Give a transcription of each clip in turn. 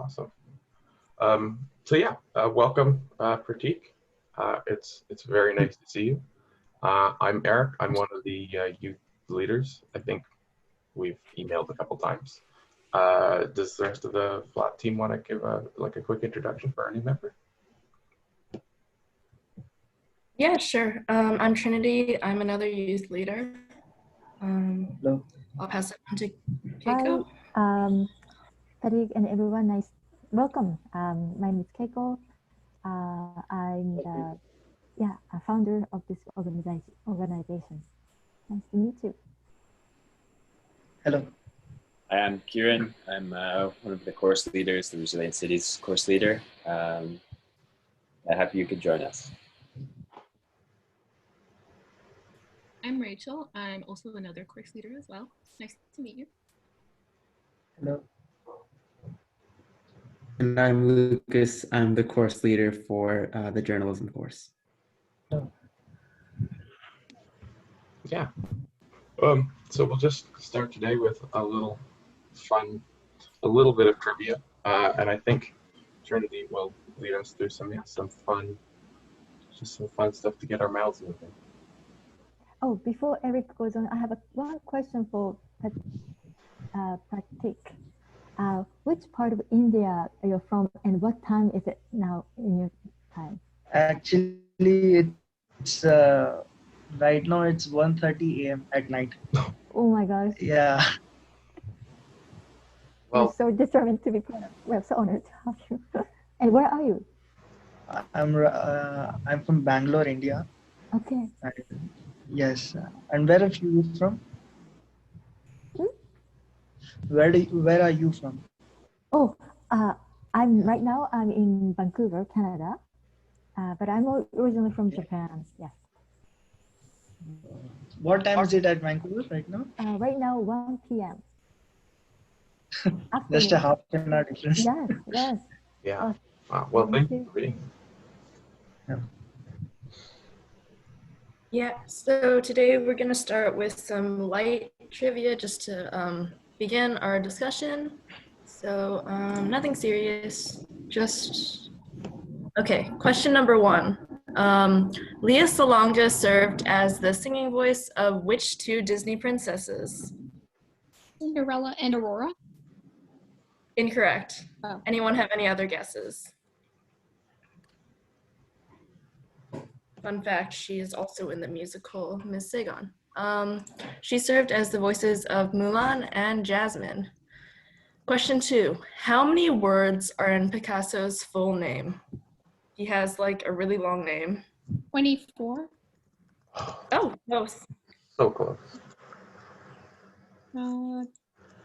Awesome. So yeah, welcome, Pratik. It's very nice to see you. I'm Eric. I'm one of the youth leaders. I think we've emailed a couple times. Does the rest of the FLAT team want to give a quick introduction for our new member? Yeah, sure. I'm Trinity. I'm another youth leader. Hello. I'll pass it on to Keiko. Hi, Tariq and everyone. Welcome. My name is Keiko. I'm the a founder of this organization. Nice to meet you. Hello. Hi, I'm Kieran. I'm one of the course leaders, the Resilient Cities course leader. I'm happy you could join us. I'm Rachel. I'm also another course leader as well. Nice to meet you. Hello. And I'm Lucas. I'm the course leader for the journalism course. Yeah. So we'll just start today with a little bit of trivia, and I think Trinity will lead us through some fun stuff to get our mouths moving. Oh, before Eric goes on, I have one question for Pratik. Which part of India are you from, and what time is it now in your time? Actually, it's right now it's 1:30 a.m. at night. Oh my gosh. Yeah. Well, I'm so determined to be part of. Well, so honored to have you. And where are you? I'm from Bangalore, India. Okay. Yes. And where are you from? Where are you from? Oh, right now I'm in Vancouver, Canada, but I'm originally from Japan. Yes. What time is it at Vancouver right now? Right now 1 p.m. Just a half an hour difference. Yes, yes. Yeah. Well, thank you for being here. Yeah, so today we're going to start with some light trivia just to begin our discussion. So nothing serious, just, okay, question number 1. Lea Salonga served as the singing voice of which 2 Disney princesses? Cinderella and Aurora? Incorrect. Oh. Anyone have any other guesses? Fun fact, she is also in the musical Miss Saigon. She served as the voices of Mulan and Jasmine. Question 2, how many words are in Picasso's full name? He has like a really long name. 24. Oh, close. so close.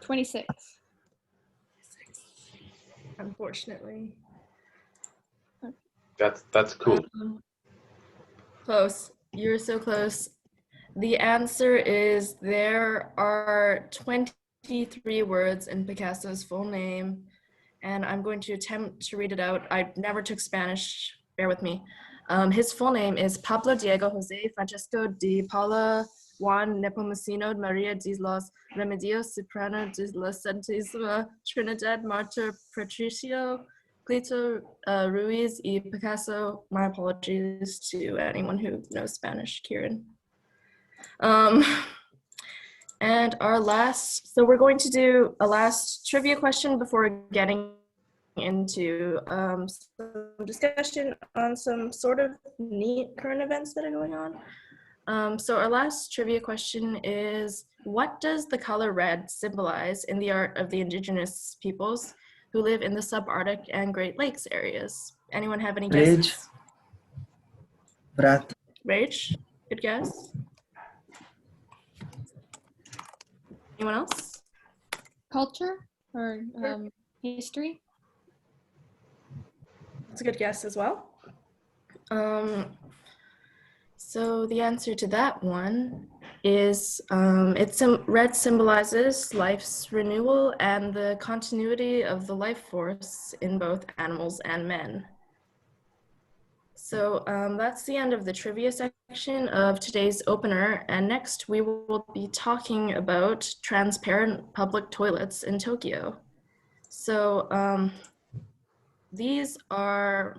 26. Unfortunately. That's cool. Close. You're so close. The answer is there are 23 words in Picasso's full name, and I'm going to attempt to read it out. I never took Spanish, bear with me. His full name is Pablo Diego Jose Francisco de Paula Juan Nepomuceno Maria de los Remedios Soprano de la Santísima Trinidad Marta Patricio Clito Ruiz y Picasso. My apologies to anyone who knows Spanish, Kieran. And our last, so we're going to do a last trivia question before getting into some discussion on some sort of neat current events that are going on. So our last trivia question is, what does the color red symbolize in the art of the indigenous peoples who live in the subarctic and Great Lakes areas? Anyone have any guesses? Wrath. Rage? Good guess. Anyone else? Culture or history? That's a good guess as well. So the answer to that one is red symbolizes life's renewal and the continuity of the life force in both animals and men. So that's the end of the trivia section of today's opener, and next we will be talking about transparent public toilets in Tokyo. So these are,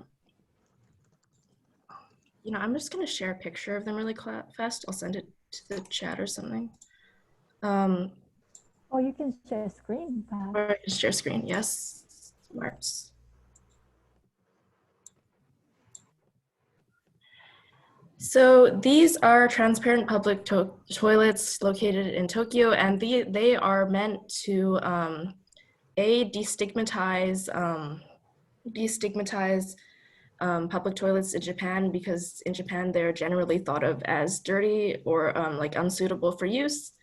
I'm just going to share a picture of them really fast. I'll send it to the chat or something. Or you can share screen, perhaps. Or I can share screen, yes. Smart. So these are transparent public toilets located in Tokyo, and they are meant to destigmatize public toilets in Japan, because in Japan they're generally thought of as dirty or like unsuitable for use.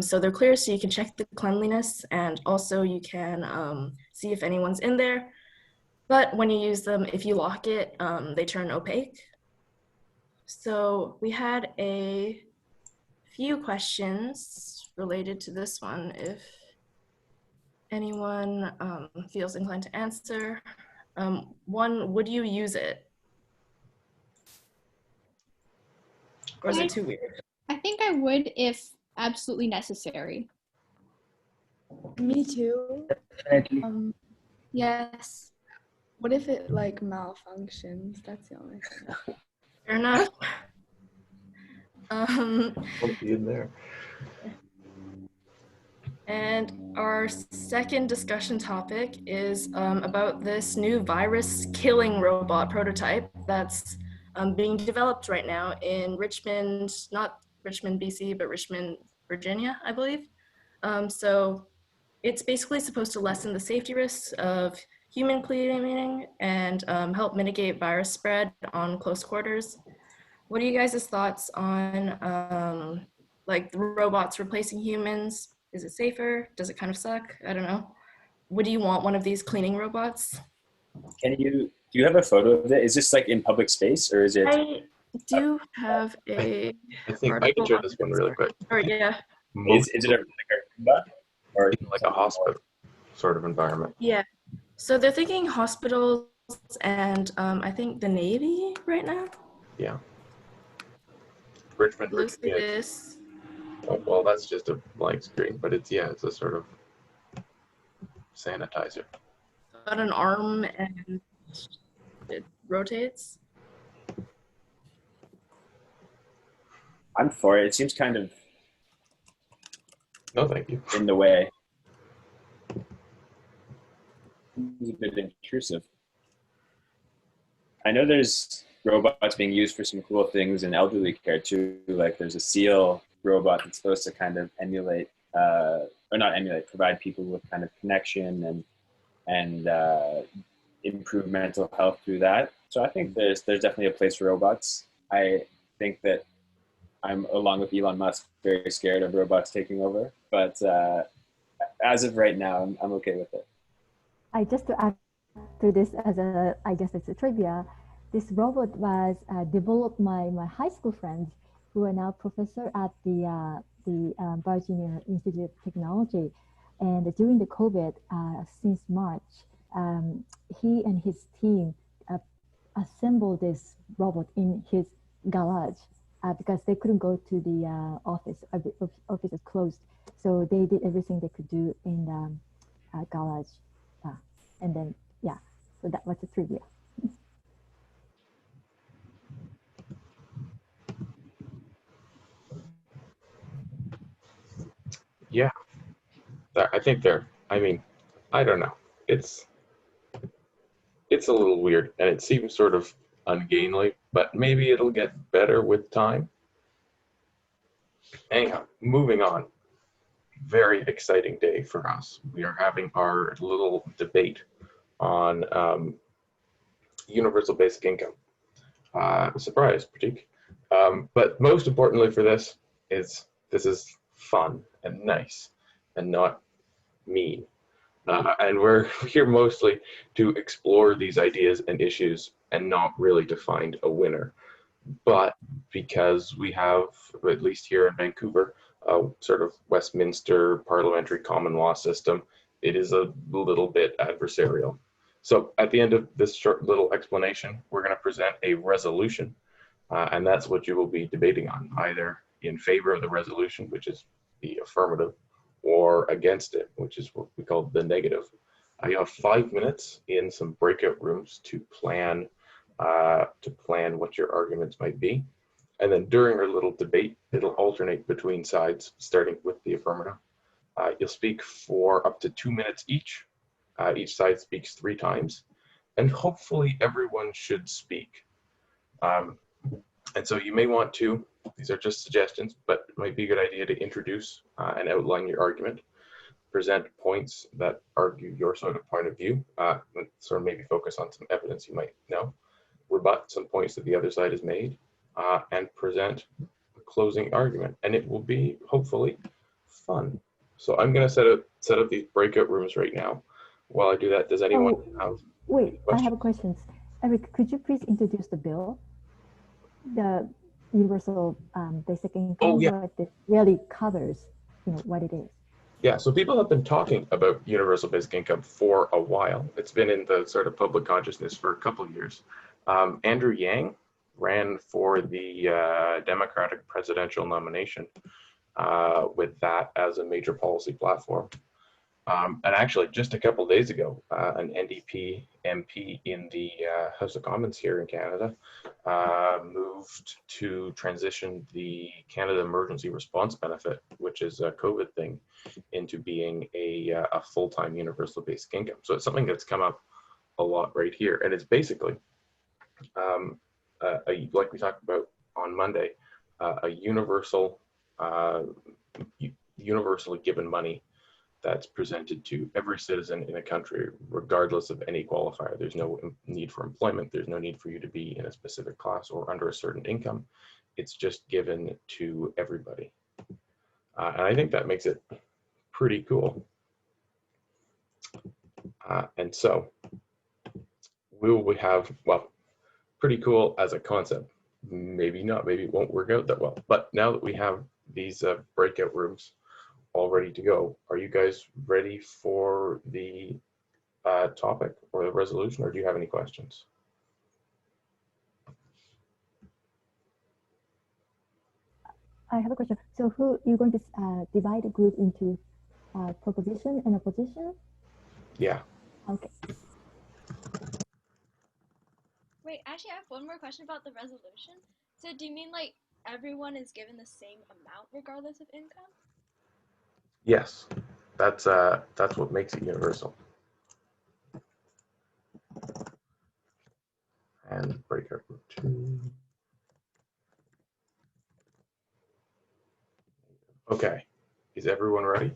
So they're clear, so you can check the cleanliness, and also you can see if anyone's in there. But when you use them, if you lock it, they turn opaque. So we had a few questions related to this one, if anyone feels inclined to answer. One, would you use it? Or is it too weird? I think I would if absolutely necessary. Me too. Definitely. Yes. What if it like malfunctions? That's the only thing. Fair enough. Won't be in there. And our second discussion topic is about this new virus-killing robot prototype that's being developed right now in Richmond, not Richmond, BC, but Richmond, Virginia, I believe. So it's basically supposed to lessen the safety risks of human cleaning and help mitigate virus spread on close quarters. What are you guys' thoughts on like the robots replacing humans? Is it safer? Does it kind of suck? I don't know. Would you want one of these cleaning robots? Do you have a photo of it? Is this like in public space, or is it? I do have a. I think I can show this one really quick. Or yeah. Is it like a robot or In like a hospital sort of environment? Yeah. So they're thinking hospitals and I think the Navy right now. Yeah. Richmond, Looks like Virginia. this. Oh, well, that's just a blank screen, but it's a sort of sanitizer. Got an arm and it rotates. I'm for it. It seems kind of No, thank you. in the way. It's a bit intrusive. I know there's robots being used for some cool things in elderly care too. Like there's a seal robot that's supposed to kind of emulate, or not emulate, provide people with kind of connection and improve mental health through that. So I think there's definitely a place for robots. I think that I'm, along with Elon Musk, very scared of robots taking over. But as of right now, I'm okay with it. Just to add to this, I guess it's a trivia. This robot was developed by my high school friends who are now professor at the Virginia Institute of Technology. And during the COVID, since March, he and his team assembled this robot in his garage because they couldn't go to the office. The office is closed. So they did everything they could do in the garage. And then, yeah, so that was the trivia. Yeah, I think I don't know. It's a little weird, and it seems sort of ungainly, but maybe it'll get better with time. Anyhow, moving on. Very exciting day for us. We are having our little debate on universal basic income. Surprise, Pratik. But most importantly for this is fun and nice and not mean. And we're here mostly to explore these ideas and issues and not really to find a winner. But because we have, at least here in Vancouver, a sort of Westminster parliamentary common law system, it is a little bit adversarial. So at the end of this short little explanation, we're going to present a resolution, and that's what you will be debating on, either in favor of the resolution, which is the affirmative, or against it, which is what we call the negative. You have 5 minutes in some breakout rooms to plan what your arguments might be. And then during our little debate, it'll alternate between sides, starting with the affirmative. You'll speak for up to 2 minutes each. Each side speaks 3 times, and hopefully everyone should speak. And so you may want to, these are just suggestions, but it might be a good idea to introduce and outline your argument, present points that argue your sort of point of view, sort of maybe focus on some evidence you might know, rebut some points that the other side has made, and present a closing argument. And it will be, hopefully, fun. So I'm going to set up these breakout rooms right now. While I do that, does anyone have Wait, questions? I have questions. Eric, could you please introduce the bill? The universal basic income, Oh, yeah. what it really covers, what it is. Yeah, so people have been talking about universal basic income for a while. It's been in the sort of public consciousness for a couple of years. Andrew Yang ran for the Democratic presidential nomination with that as a major policy platform. And actually, just a couple of days ago, an NDP MP in the House of Commons here in Canada moved to transition the Canada Emergency Response Benefit, which is a COVID thing, into being a full-time universal basic income. So it's something that's come up a lot right here. And it's basically, like we talked about on Monday, a universally given money that's presented to every citizen in a country, regardless of any qualifier. There's no need for employment. There's no need for you to be in a specific class or under a certain income. It's just given to everybody. And I think that makes it pretty cool. And so we have, well, pretty cool as a concept. Maybe not, maybe it won't work out that well. But now that we have these breakout rooms all ready to go, are you guys ready for the topic or the resolution, or do you have any questions? I have a question. So who you're going to divide the group into proposition and opposition? Yeah. Okay. Wait, actually, I have one more question about the resolution. So do you mean like everyone is given the same amount regardless of income? Yes, that's what makes it universal. And breakout group 2. Okay, is everyone ready?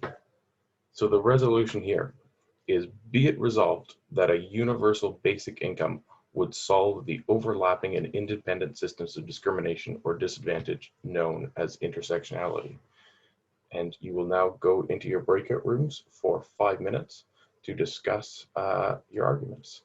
So the resolution here is, be it resolved that a universal basic income would solve the overlapping and independent systems of discrimination or disadvantage known as intersectionality. And you will now go into your breakout rooms for 5 minutes to discuss your arguments.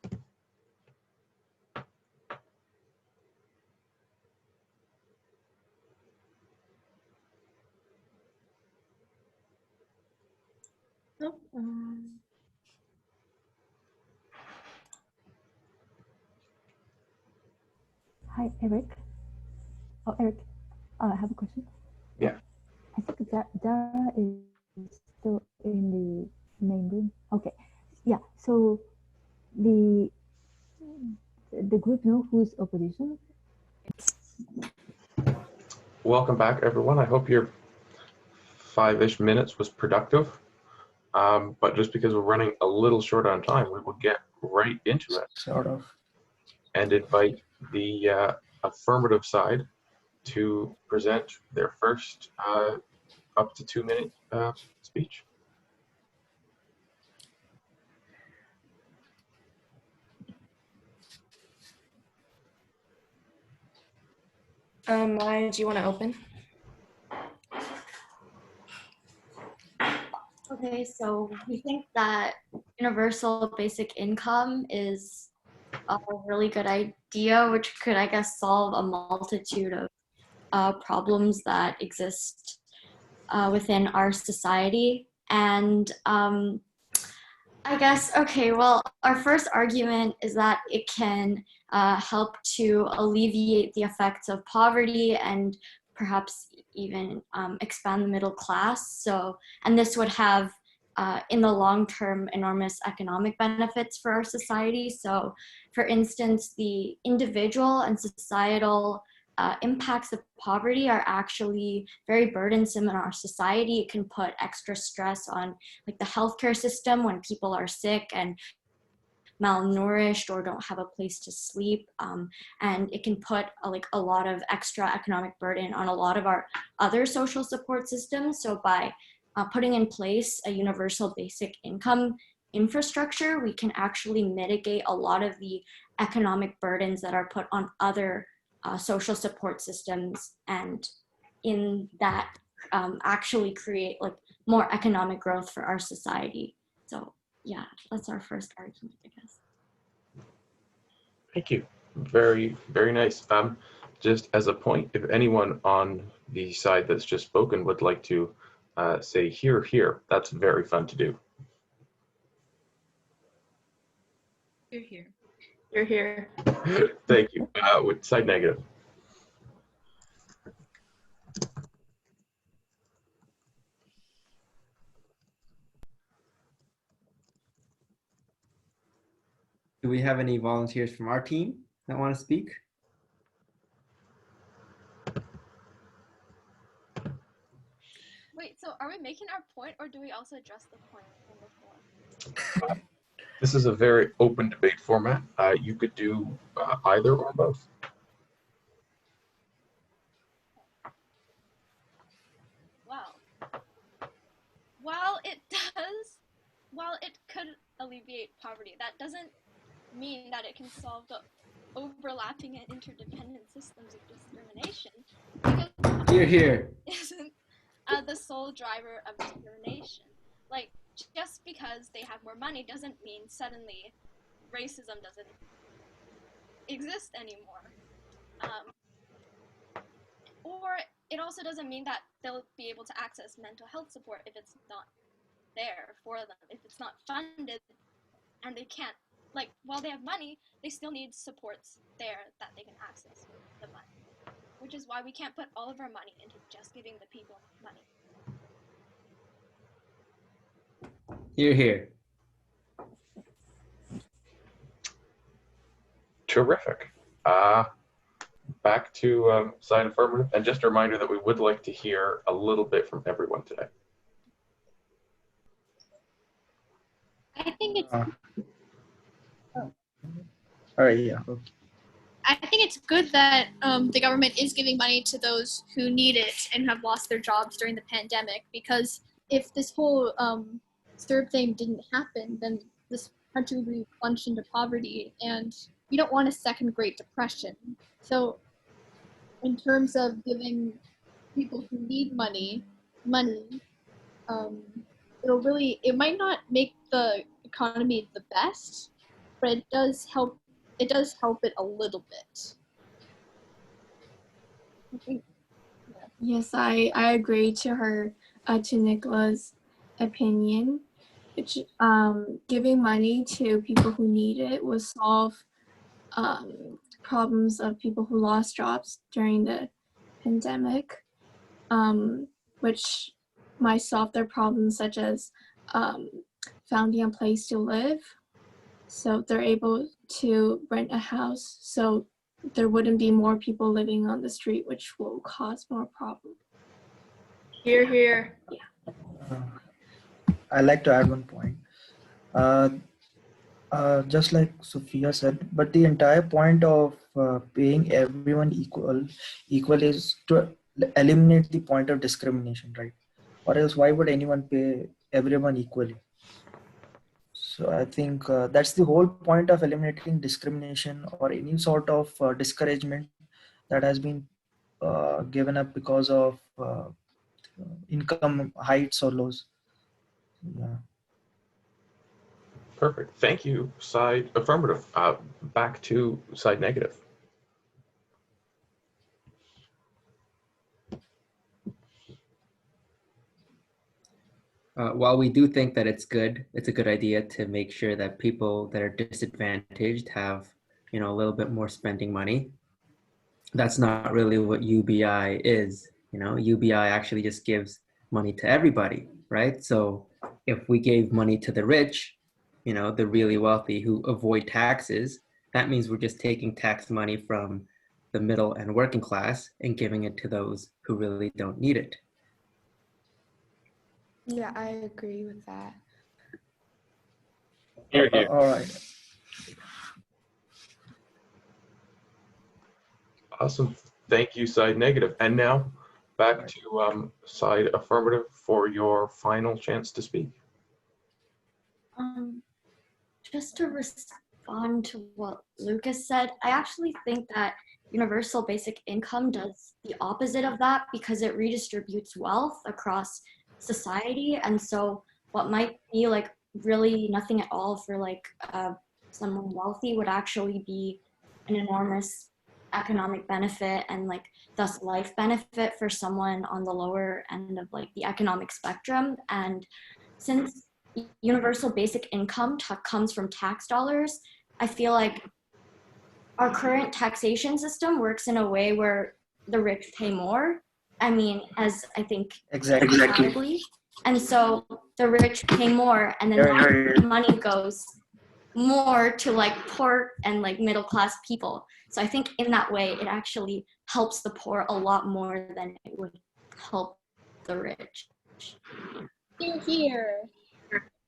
Hi, Eric. Oh, Eric, I have a question. Yeah. I think Dara is still in the main room. Okay. Yeah. So the group know who's opposition. Welcome back, everyone. I hope your 5-ish minutes was productive. But just because we're running a little short on time, we will get right into it. Sort of. And invite the affirmative side to present their first up to 2-minute speech. Maya, do you want to open? Okay, so we think that universal basic income is a really good idea, which could, I guess, solve a multitude of problems that exist within our society. And I guess, okay, well, our first argument is that it can help to alleviate the effects of poverty and perhaps even expand the middle class. So, and this would have in the long term, enormous economic benefits for our society. So, for instance, the individual and societal impacts of poverty are actually very burdensome in our society. It can put extra stress on like the healthcare system when people are sick and malnourished or don't have a place to sleep, and it can put like a lot of extra economic burden on a lot of our other social support systems. So by putting in place a universal basic income infrastructure, we can actually mitigate a lot of the economic burdens that are put on other social support systems, and in that actually create like more economic growth for our society. So yeah, that's our first argument, I guess. Thank you. Very, very nice. Just as a point, if anyone on the side that's just spoken would like to say here, here, that's very fun to do. You're here. You're here. Thank you. With side negative. Do we have any volunteers from our team that want to speak? Wait, so are we making our point, or do we also address the point on the floor? This is a very open debate format. You could do either or both. Well, while it could alleviate poverty, that doesn't mean that it can solve the overlapping and interdependent systems of discrimination, because Here, here. isn't the sole driver of discrimination. Like, just because they have more money doesn't mean suddenly racism doesn't exist anymore. Or it also doesn't mean that they'll be able to access mental health support if it's not there for them, if it's not funded, and they can't, like, while they have money, they still need supports there that they can access the money. Which is why we can't put all of our money into just giving the people money. Here, here. Terrific. Back to side affirmative, and just a reminder that we would like to hear a little bit from everyone today. I think it's. All right. Yeah. Okay. I think it's good that the government is giving money to those who need it and have lost their jobs during the pandemic. Because if this whole CERB thing didn't happen, then this country would be plunged into poverty, and we don't want a second Great Depression. So, in terms of giving people who need money, it might not make the economy the best, but it does help it a little bit. I think, yeah. Yes, I agree to her, to Nicola's opinion. Which, giving money to people who need it will solve problems of people who lost jobs during the pandemic, which might solve their problems such as finding a place to live. So they're able to rent a house, so there wouldn't be more people living on the street, which will cause more problems. Here, here. Yeah. I'd like to add one point. Just like Sophia said, but the entire point of paying everyone equal is to eliminate the point of discrimination, right? Or else why would anyone pay everyone equally? So I think that's the whole point of eliminating discrimination or any sort of discouragement that has been given up because of income heights or lows. Yeah. Perfect. Thank you, side affirmative. Back to side negative. While we do think that it's a good idea to make sure that people that are disadvantaged have, a little bit more spending money. That's not really what UBI is. UBI actually just gives money to everybody, right? So if we gave money to the rich, you know, the really wealthy who avoid taxes, that means we're just taking tax money from the middle and working class and giving it to those who really don't need it. Yeah, I agree with that. Here, here. All right. Awesome. Thank you, side negative. And now back to side affirmative for your final chance to speak. Just to respond to what Lucas said, I actually think that universal basic income does the opposite of that because it redistributes wealth across society. And so what might be like really nothing at all for like someone wealthy would actually be an enormous economic benefit and like thus life benefit for someone on the lower end of like the economic spectrum. And since universal basic income comes from tax dollars, I feel like our current taxation system works in a way where the rich pay more. I mean, as I think Exactly. And so the rich pay more, and then that money goes more to like poor and like middle class people. So I think in that way, it actually helps the poor a lot more than it would help the rich. Here, here.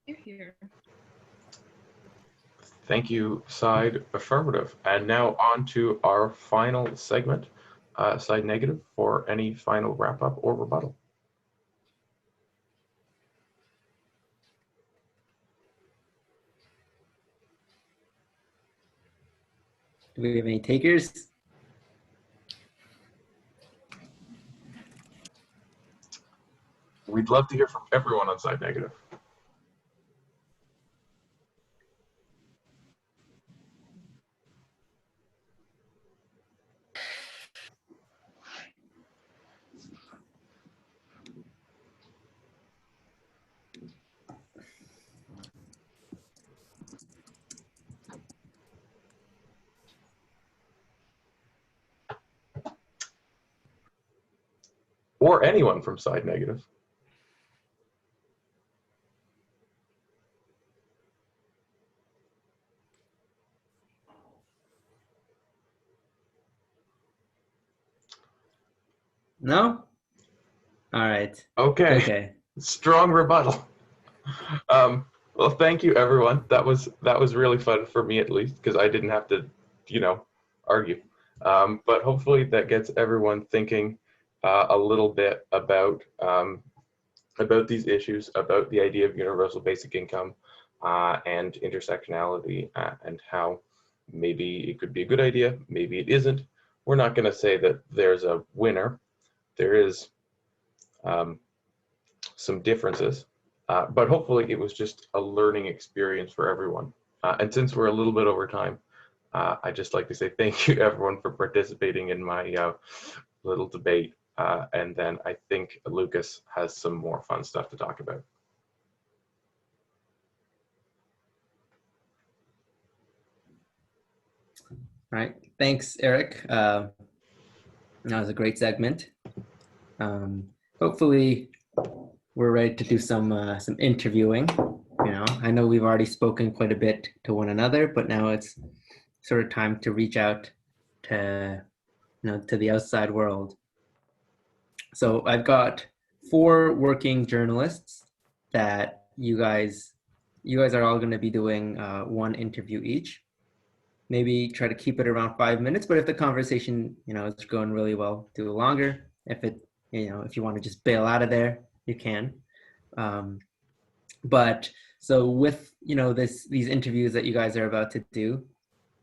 You're here. Thank you, side affirmative. And now on to our final segment, side negative, for any final wrap up or rebuttal. Do we have any takers? We'd love to hear from everyone on side negative. Or anyone from side negative. No? All right. Okay. Okay. Strong rebuttal. Well, thank you, everyone. That was really fun for me, at least, because I didn't have to, argue. But hopefully that gets everyone thinking a little bit about these issues, about the idea of universal basic income and intersectionality, and how maybe it could be a good idea, maybe it isn't. We're not going to say that there's a winner. There is some differences, but hopefully it was just a learning experience for everyone. And since we're a little bit over time, I'd just like to say thank you, everyone, for participating in my little debate. And then I think Lucas has some more fun stuff to talk about. All right. Thanks, Eric. That was a great segment. Hopefully we're ready to do some interviewing. I know we've already spoken quite a bit to one another, but now it's sort of time to reach out to the outside world. So I've got 4 working journalists that you guys are all going to be doing one interview each. Maybe try to keep it around 5 minutes, but if the conversation is going really well, do it longer. If you want to just bail out of there, you can. But so with these interviews that you guys are about to do,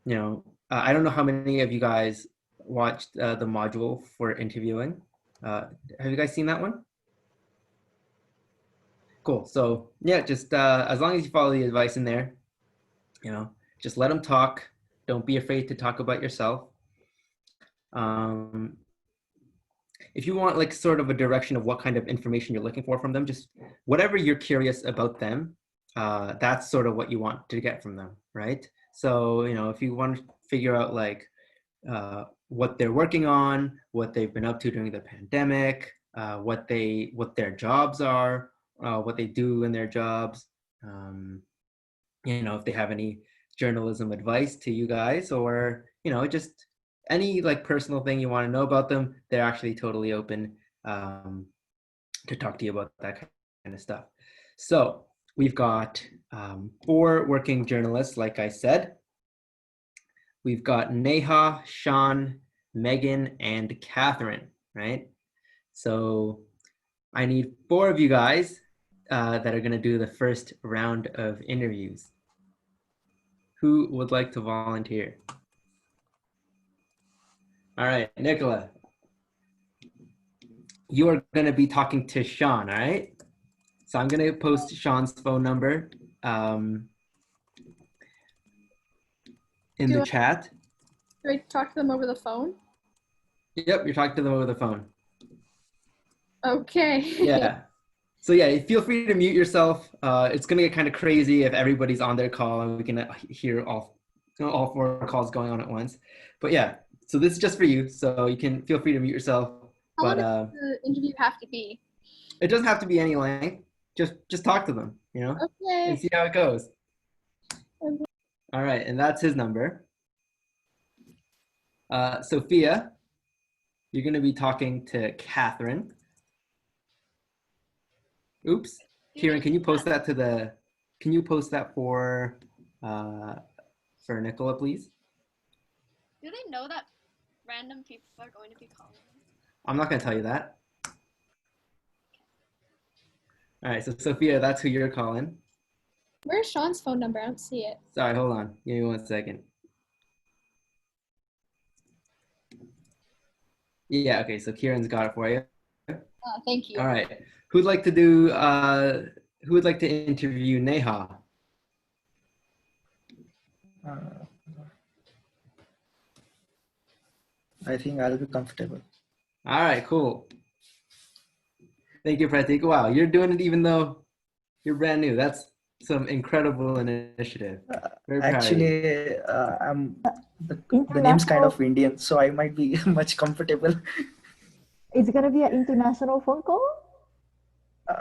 I don't know how many of you guys watched the module for interviewing. Have you guys seen that one? Cool. So yeah, just as long as you follow the advice in there, just let them talk. Don't be afraid to talk about yourself. If you want like sort of a direction of what kind of information you're looking for from them, just whatever you're curious about them, that's sort of what you want to get from them, right? So, if you want to figure out like what they're working on, what they've been up to during the pandemic, what their jobs are, what they do in their jobs. You know, if they have any journalism advice to you guys, or, you know, just any like personal thing you want to know about them, they're actually totally open to talk to you about that kind of stuff. So we've got 4 working journalists, like I said. We've got Neha, Sean, Megan, and Catherine, right? So I need 4 of you guys that are going to do the first round of interviews. Who would like to volunteer? All right, Nicola. You are going to be talking to Sean, all right? So I'm going to post Sean's phone number in the chat. Do I talk to them over the phone? Yep, you're talking to them over the phone. Okay. Yeah. So yeah, feel free to mute yourself. It's gonna get kind of crazy if everybody's on their call and we can hear all 4 calls going on at once. But yeah, so this is just for you. So you can feel free to mute yourself. How long But does the interview have to be? it doesn't have to be any length. Just talk to them, you know, Okay. and see how it goes. Okay. All right, and that's his number. Sophia, you're gonna be talking to Catherine. Oops. Kieran, can you post that to the, can you post that for Nicola, please? Do they know that random people are going to be calling? I'm not going to tell you that. All right, so Sophia, that's who you're calling. Where's Sean's phone number? I don't see it. Sorry, hold on. Give me 1 second. Yeah, okay, so Kieran's got it for you. Thank you. All right. Who'd like to do, who would like to interview Neha? I think I'll be comfortable. All right, cool. Thank you, Pratik. Wow, you're doing it even though you're brand new. That's some incredible initiative. Very proud of you. Actually, the name's kind of Indian, so I might be much comfortable. It's gonna be an international phone call?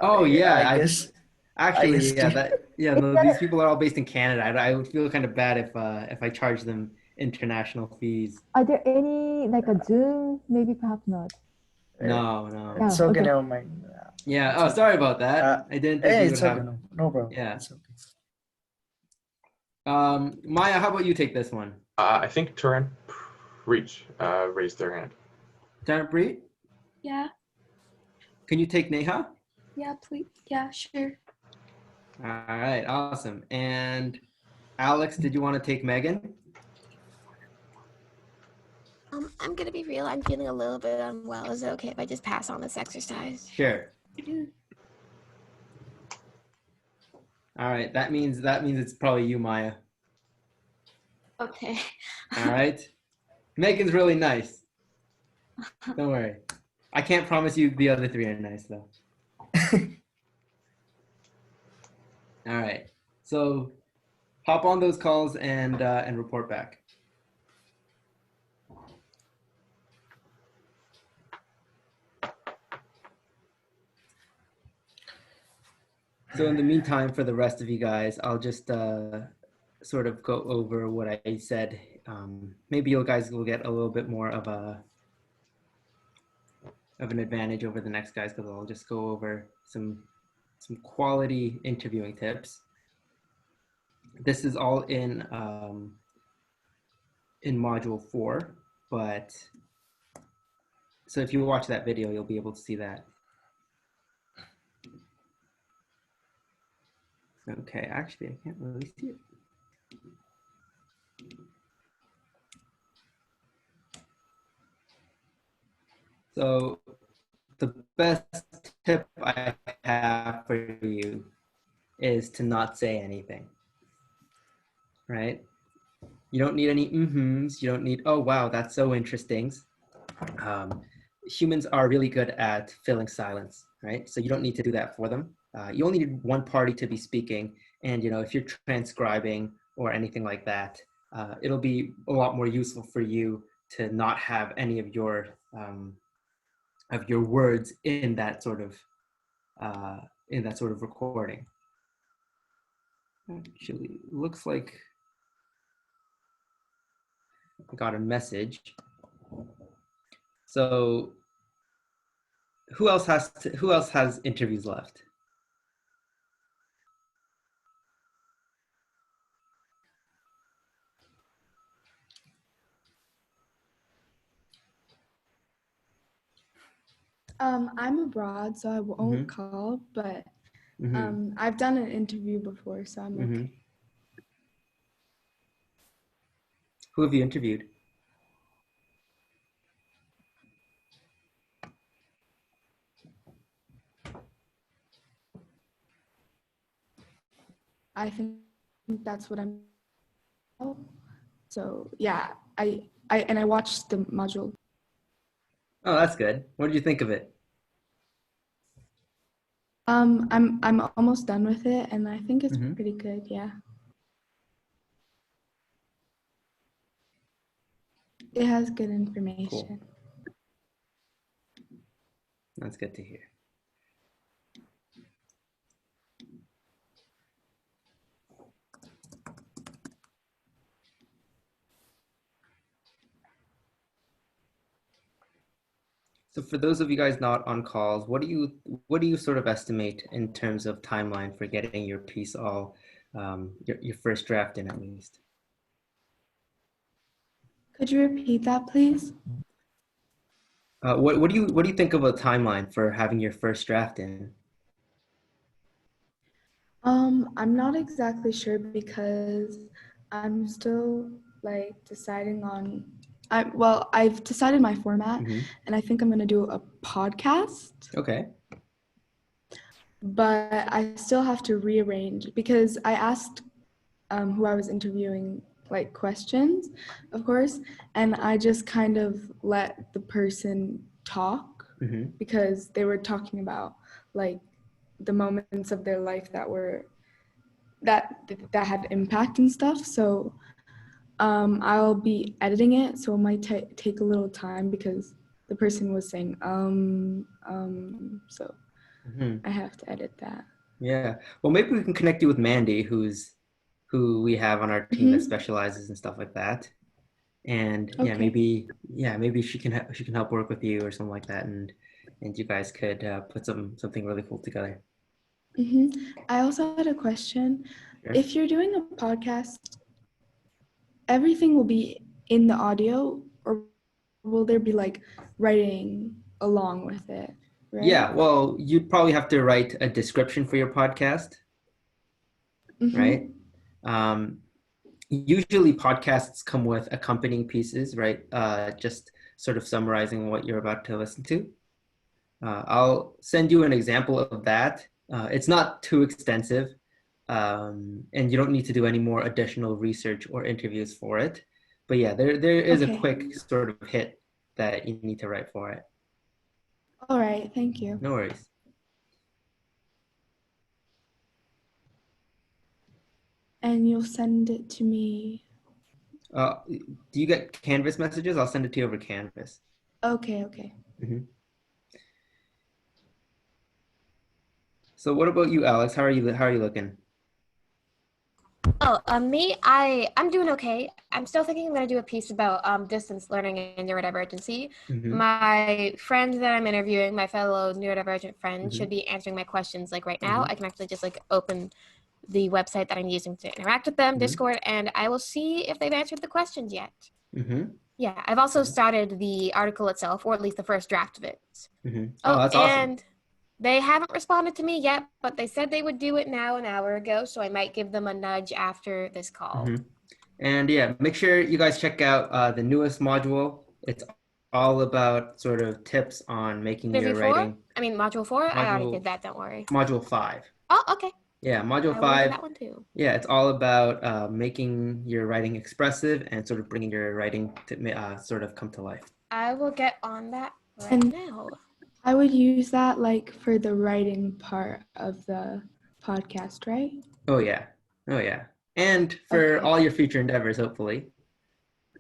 Oh yeah, I guess. Actually, I yeah, no, these people are all based in Canada. I would feel kind of bad if I charge them international fees. Are there any, like a Zoom? Maybe perhaps not. No. It's okay, never mind. Yeah. Oh, sorry about that. I didn't think Hey, you would it's okay. have. No problem. Yeah. It's okay. Maya, how about you take this one? I think Taryn Breach raised their hand. Taryn Breach? Yeah, Can you take Neha? yeah, please. Yeah, sure. All right, awesome. And Alex, did you want to take Megan? I'm gonna be real. I'm feeling a little bit unwell. Is it okay if I just pass on this exercise? Sure. All right, that means it's probably you, Maya. Okay. All right. Megan's really nice. Don't worry. I can't promise you the other 3 are nice though. All right. So hop on those calls and report back. So in the meantime, for the rest of you guys, I'll just sort of go over what I said. Maybe you guys will get a little bit more of an advantage over the next guys, because I'll just go over some quality interviewing tips. This is all in module 4, but so if you watch that video, you'll be able to see that. Okay, actually, I can't really see it. So the best tip I have for you is to not say anything, right? You don't need any mm-hms. You don't need, oh, wow, that's so interesting. Humans are really good at filling silence, right? So you don't need to do that for them. You only need one party to be speaking. And, you know, if you're transcribing or anything like that, it'll be a lot more useful for you to not have any of your words in that sort of in that sort of recording. Actually, looks like I got a message. So who else has interviews left? I'm abroad, so I won't Mhm. call, but Mhm. I've done an interview before, so I'm Mhm. okay. Who have you interviewed? I think that's what I'm. So yeah, I watched the module. Oh, that's good. What did you think of it? I'm almost done with it, and I think it's Mhm. pretty good. Yeah, it has good information. That's good to hear. So for those of you guys not on calls, what do you sort of estimate in terms of timeline for getting your piece all your first draft in at least? Could you repeat that, please? What do you think of a timeline for having your first draft in? I'm not exactly sure because I'm still like deciding on. I've decided my format, and I think I'm gonna do a podcast. Okay. But I still have to rearrange because I asked who I was interviewing like questions, of course, and I just kind of let the person talk because they were talking about like the moments of their life that had impact and stuff. So I'll be editing it, so it might take a little time because the person was saying so I have to edit that. Yeah. Well, maybe we can connect you with Mandy, who we have on our team that specializes in stuff like that. And yeah, Okay. maybe she can help work with you or something like that, and you guys could put something really cool together. I also had a question. Sure. If you're doing a podcast, everything will be in the audio, or will there be like writing along with it? Right? Yeah, well, you'd probably have to write a description for your podcast, right? Usually podcasts come with accompanying pieces, right? Just sort of summarizing what you're about to listen to. I'll send you an example of that. It's not too extensive, and you don't need to do any more additional research or interviews for it. But yeah, there is a quick sort of hit that you need to write for it. All right, thank you. No worries. And you'll send it to me. Do you get Canvas messages? I'll send it to you over Canvas. Okay. So what about you, Alex? How are you looking? Oh, me, I'm doing okay. I'm still thinking I'm going to do a piece about distance learning and neurodivergency. My friend that I'm interviewing, my fellow neurodivergent friend, should be answering my questions like right now. I can actually just like open the website that I'm using to interact with them, Discord, and I will see if they've answered the questions yet. Yeah, I've also started the article itself, or at least the first draft of it. Oh, that's awesome. And they haven't responded to me yet, but they said they would do it now an hour ago, so I might give them a nudge after this call. And yeah, make sure you guys check out the newest module. It's all about sort of tips on making your writing. I mean, module 4? I already did that, don't worry. Module 5. Oh, okay. Yeah, module I 5. will do that one too. Yeah, it's all about making your writing expressive and sort of bringing your writing to sort of come to life. I will get on that right now. I would use that like for the writing part of the podcast, right? Oh yeah. And for all your future endeavors, hopefully.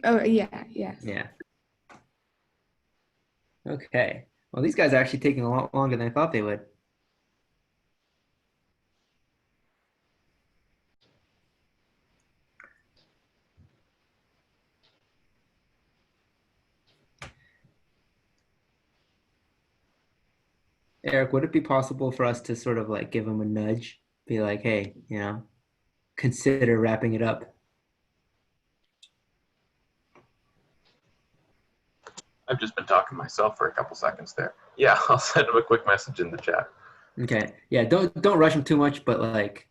Oh yeah. Yeah. Okay. Well, these guys are actually taking a lot longer than I thought they would. Eric, would it be possible for us to sort of like give him a nudge, be like, hey, you know, consider wrapping it up? I've just been talking to myself for a couple seconds there. Yeah, I'll send him a quick message in the chat. Okay. Yeah, don't rush him too much, but like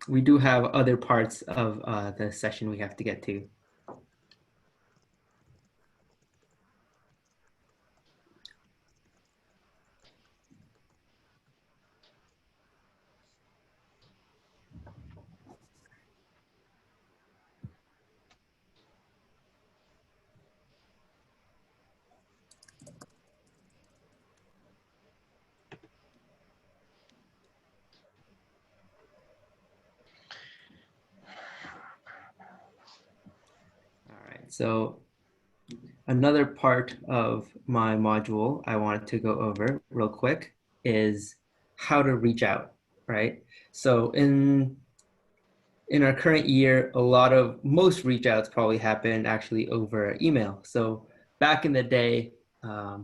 we do have other parts of the session we have to get to. So another part of my module I wanted to go over real quick is how to reach out, right? So in our current year, most reach outs probably happen actually over email. So back in the day,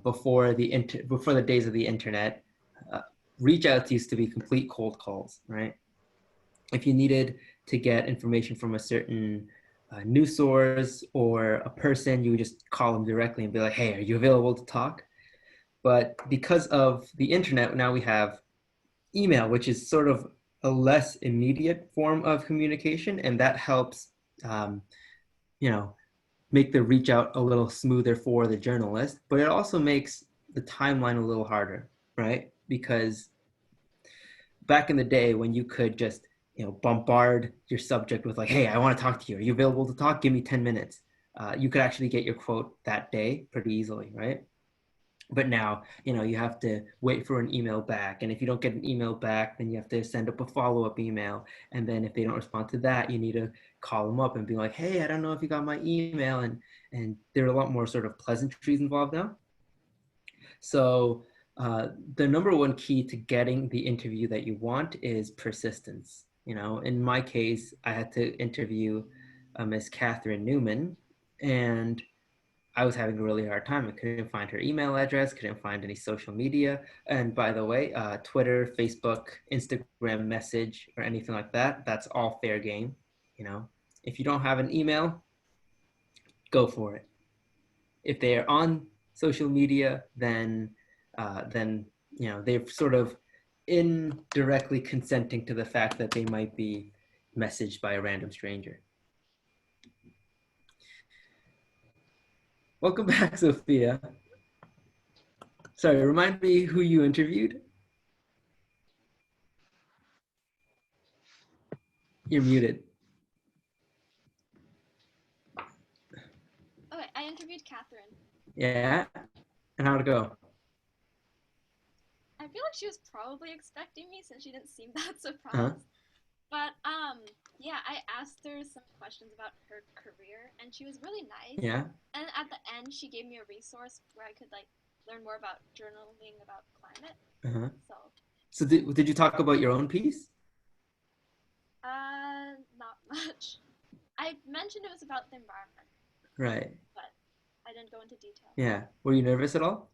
before the days of the internet, reach outs used to be complete cold calls, right? If you needed to get information from a certain news source or a person, you would just call them directly and be like, hey, are you available to talk? But because of the internet, now we have email, which is sort of a less immediate form of communication, and that helps, make the reach out a little smoother for the journalist, but it also makes the timeline a little harder, right? Because back in the day when you could just bombard your subject with like, hey, I want to talk to you. Are you available to talk? Give me 10 minutes. You could actually get your quote that day pretty easily, right? But now, you have to wait for an email back. And if you don't get an email back, then you have to send up a follow-up email. And then if they don't respond to that, you need to call them up and be like, hey, I don't know if you got my email. And there are a lot more sort of pleasantries involved now. So the number one key to getting the interview that you want is persistence. In my case, I had to interview Miss Catherine Newman, and I was having a really hard time. I couldn't find her email address, couldn't find any social media. And by the way, Twitter, Facebook, Instagram message, or anything like that, that's all fair game. If you don't have an email, go for it. If they are on social media, then they're sort of indirectly consenting to the fact that they might be messaged by a random stranger. Welcome back, Sophia. Sorry, remind me who you interviewed. You're muted. Okay, I interviewed Catherine. Yeah, and how'd it go? I feel like she was probably expecting me since she didn't seem that surprised. But yeah, I asked her some questions about her career, and she was really nice. Yeah. And at the end, she gave me a resource where I could like learn more about journaling about climate. So did you talk about your own piece? Not much. I mentioned it was about the environment. Right. But I didn't go into detail. Yeah. Were you nervous at all?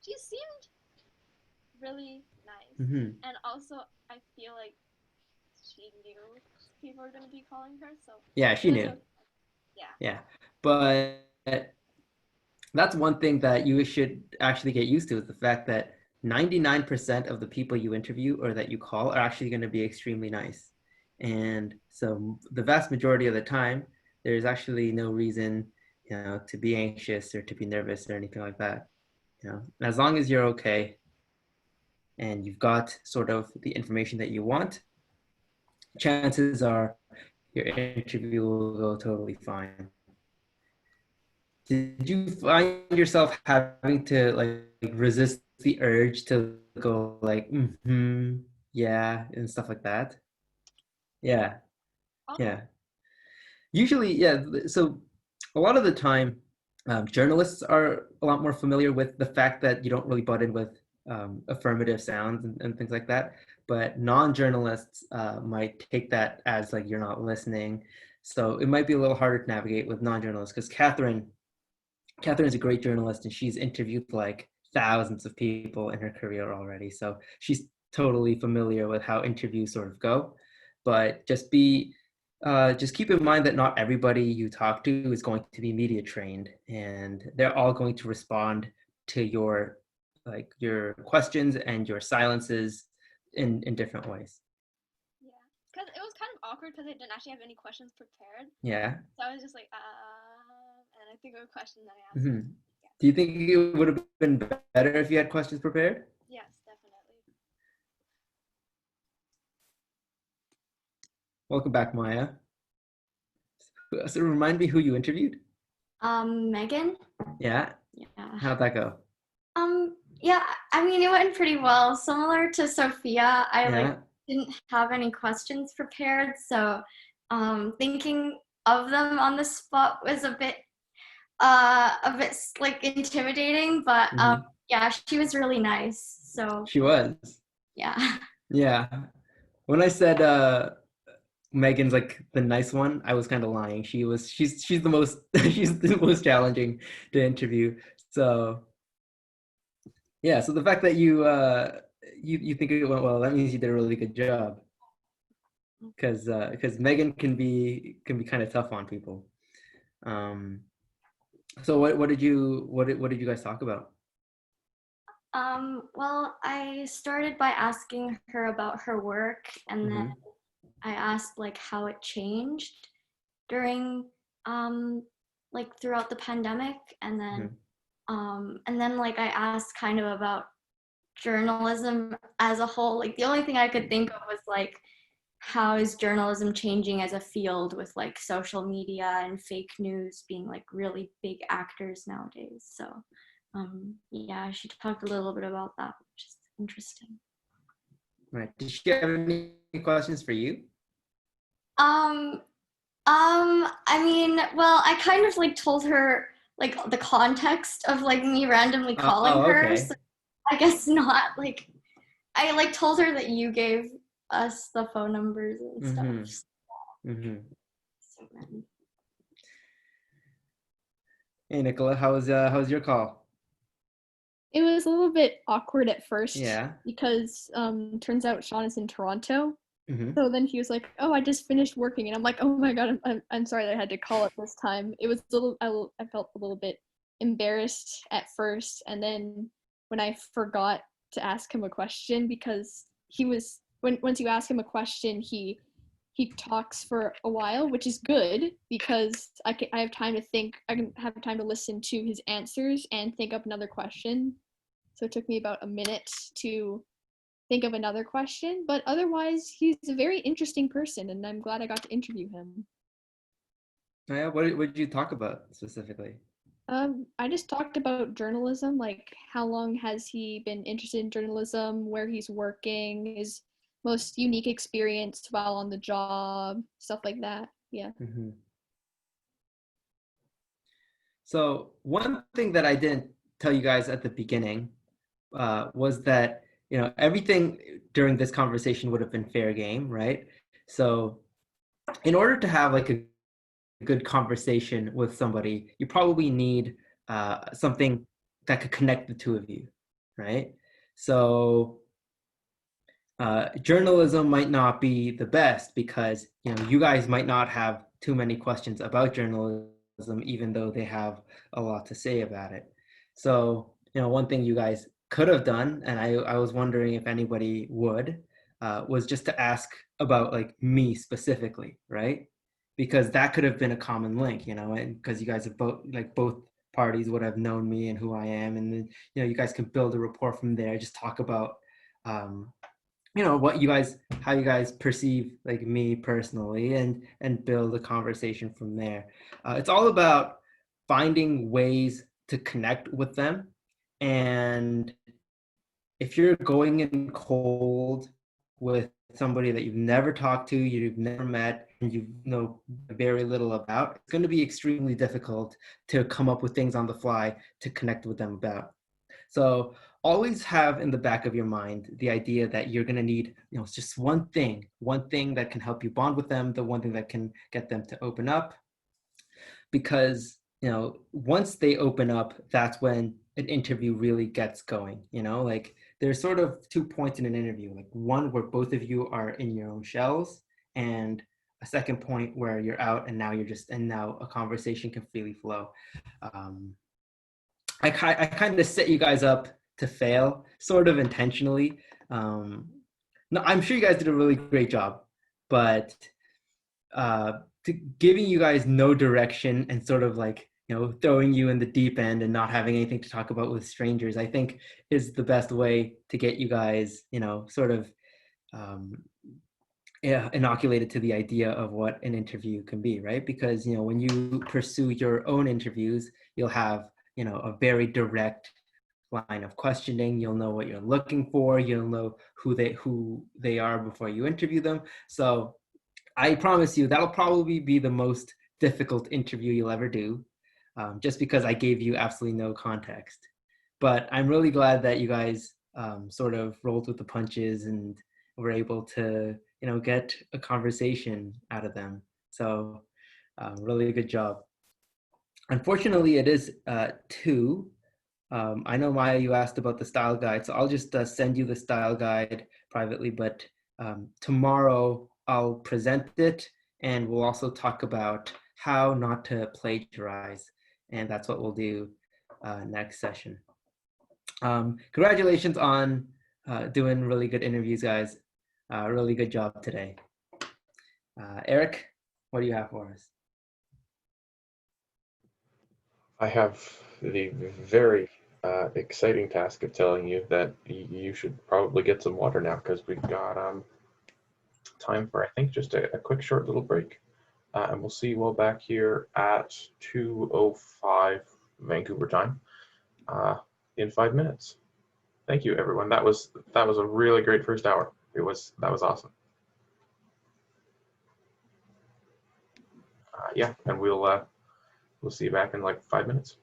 She seemed really nice. Mm-hmm. And also, I feel like she knew people were going to be calling her. So yeah, she knew. Yeah. Yeah. But that's one thing that you should actually get used to, is the fact that 99% of the people you interview or that you call are actually going to be extremely nice. And so the vast majority of the time, there's actually no reason, to be anxious or to be nervous or anything like that. As long as you're okay and you've got sort of the information that you want, chances are your interview will go totally fine. Did you find yourself having to like resist the urge to go like, yeah, and stuff like that? Yeah. Yeah. Usually, yeah. So a lot of the time, journalists are a lot more familiar with the fact that you don't really butt in with affirmative sounds and things like that. But non-journalists might take that as like you're not listening. So it might be a little harder to navigate with non-journalists, because Catherine's a great journalist, and she's interviewed like thousands of people in her career already. So she's totally familiar with how interviews sort of go. But just keep in mind that not everybody you talk to is going to be media trained, and they're all going to respond to your questions and your silences in different ways. Yeah, because it was kind of awkward because I didn't actually have any questions prepared. Yeah. So I was just like, and I think of a question that I asked. Mm-hmm. Do you think it would have been better if you had questions prepared? Yes, definitely. Welcome back, Maya. So remind me who you interviewed. Megan. Yeah. Yeah. How'd that go? Yeah, I mean, it went pretty well. Similar to Sophia, I didn't have any questions prepared, so thinking of them on the spot was a bit like intimidating, but yeah, she was really nice. So she was. Yeah. Yeah. When I said Megan's like the nice one, I was kind of lying. She's the most she's the most challenging to interview. So yeah, so the fact that you think it went well, that means you did a really good job. Because Megan can be kind of tough on people. So what did you guys talk about? Well, I started by asking her about her work, and then I asked like how it changed during like throughout the pandemic, and then like I asked kind of about journalism as a whole. Like the only thing I could think of was like, how is journalism changing as a field with like social media and fake news being like really big actors nowadays? So yeah, she talked a little bit about that, which is interesting. Right. Did she have any questions for you? I mean, well, I kind of like told her like the context of like me randomly calling her. So I guess not. Like, I like told her that you gave us the phone numbers and stuff. Hey, Nicola, how's your call? It was a little bit awkward at first. Yeah. Because turns out Sean is in Toronto. So then he was like, "Oh, I just finished working," and I'm like, "Oh my god, I'm sorry that I had to call at this time." It was I felt a little bit embarrassed at first, and then when I forgot to ask him a question, because he was once you ask him a question, he talks for a while, which is good because I have time to think. I can have time to listen to his answers and think up another question. So it took me about a minute to think of another question, but otherwise he's a very interesting person, and I'm glad I got to interview him. Yeah, what did you talk about specifically? I just talked about journalism, like how long has he been interested in journalism, where he's working, his most unique experience while on the job, stuff like that. Yeah. So one thing that I didn't tell you guys at the beginning was that everything during this conversation would have been fair game, right? So in order to have like a good conversation with somebody, you probably need something that could connect the two of you, right? So journalism might not be the best because you guys might not have too many questions about journalism, even though they have a lot to say about it. So one thing you guys could have done, and I was wondering if anybody would, was just to ask about like me specifically, right? Because that could have been a common link, and because you guys have both parties would have known me and who I am, and then you guys can build a rapport from there. Just talk about how you guys perceive like me personally, and build a conversation from there. It's all about finding ways to connect with them. And if you're going in cold with somebody that you've never talked to, you've never met, and you know very little about, it's going to be extremely difficult to come up with things on the fly to connect with them about. So always have in the back of your mind the idea that you're going to need, just one thing that can help you bond with them, the one thing that can get them to open up. Because once they open up, that's when an interview really gets going. You know, like there's sort of 2 points in an interview, like one where both of you are in your own shells, and a second point where you're out and now a conversation can freely flow. I kind of set you guys up to fail, sort of intentionally. No, I'm sure you guys did a really great job, but giving you guys no direction and sort of like, you know, throwing you in the deep end and not having anything to talk about with strangers, I think is the best way to get you guys, you know, sort of inoculated to the idea of what an interview can be, right? Because, you know, when you pursue your own interviews, you'll have, you know, a very direct line of questioning. You'll know what you're looking for. You'll know who they are before you interview them. So I promise you that'll probably be the most difficult interview you'll ever do, just because I gave you absolutely no context. But I'm really glad that you guys sort of rolled with the punches and were able to, you know, get a conversation out of them. So really good job. Unfortunately, it is 2. I know, Maya, you asked about the style guide, so I'll just send you the style guide privately, but tomorrow I'll present it, and we'll also talk about how not to plagiarize, and that's what we'll do next session. Congratulations on doing really good interviews, guys. Really good job today. Eric, what do you have for us? I have the very exciting task of telling you that you should probably get some water now, because we've got time for, I think, just a quick short little break. And we'll see you all back here at 2:05 Vancouver time in 5 minutes. Thank you, everyone. That was a really great first hour. That was awesome. Yeah, and we'll see you back in like 5 minutes.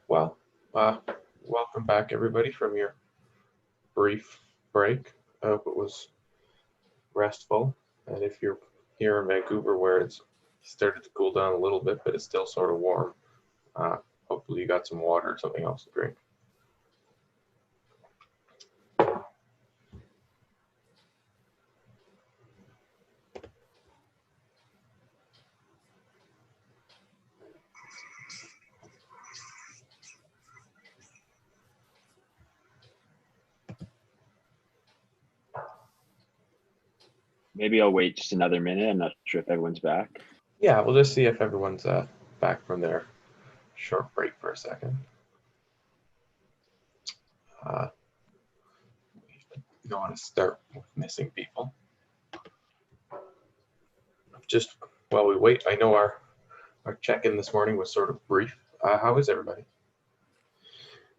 Well, welcome back, everybody, from your brief break. I hope it was restful. And if you're here in Vancouver, where it's started to cool down a little bit, but it's still sort of warm, hopefully you got some water or something else to drink. Maybe I'll wait just another minute. I'm not sure if everyone's back. Yeah, we'll just see if everyone's back from their short break for a second. We don't want to start with missing people. just while we wait, I know our check-in this morning was sort of brief. How is everybody?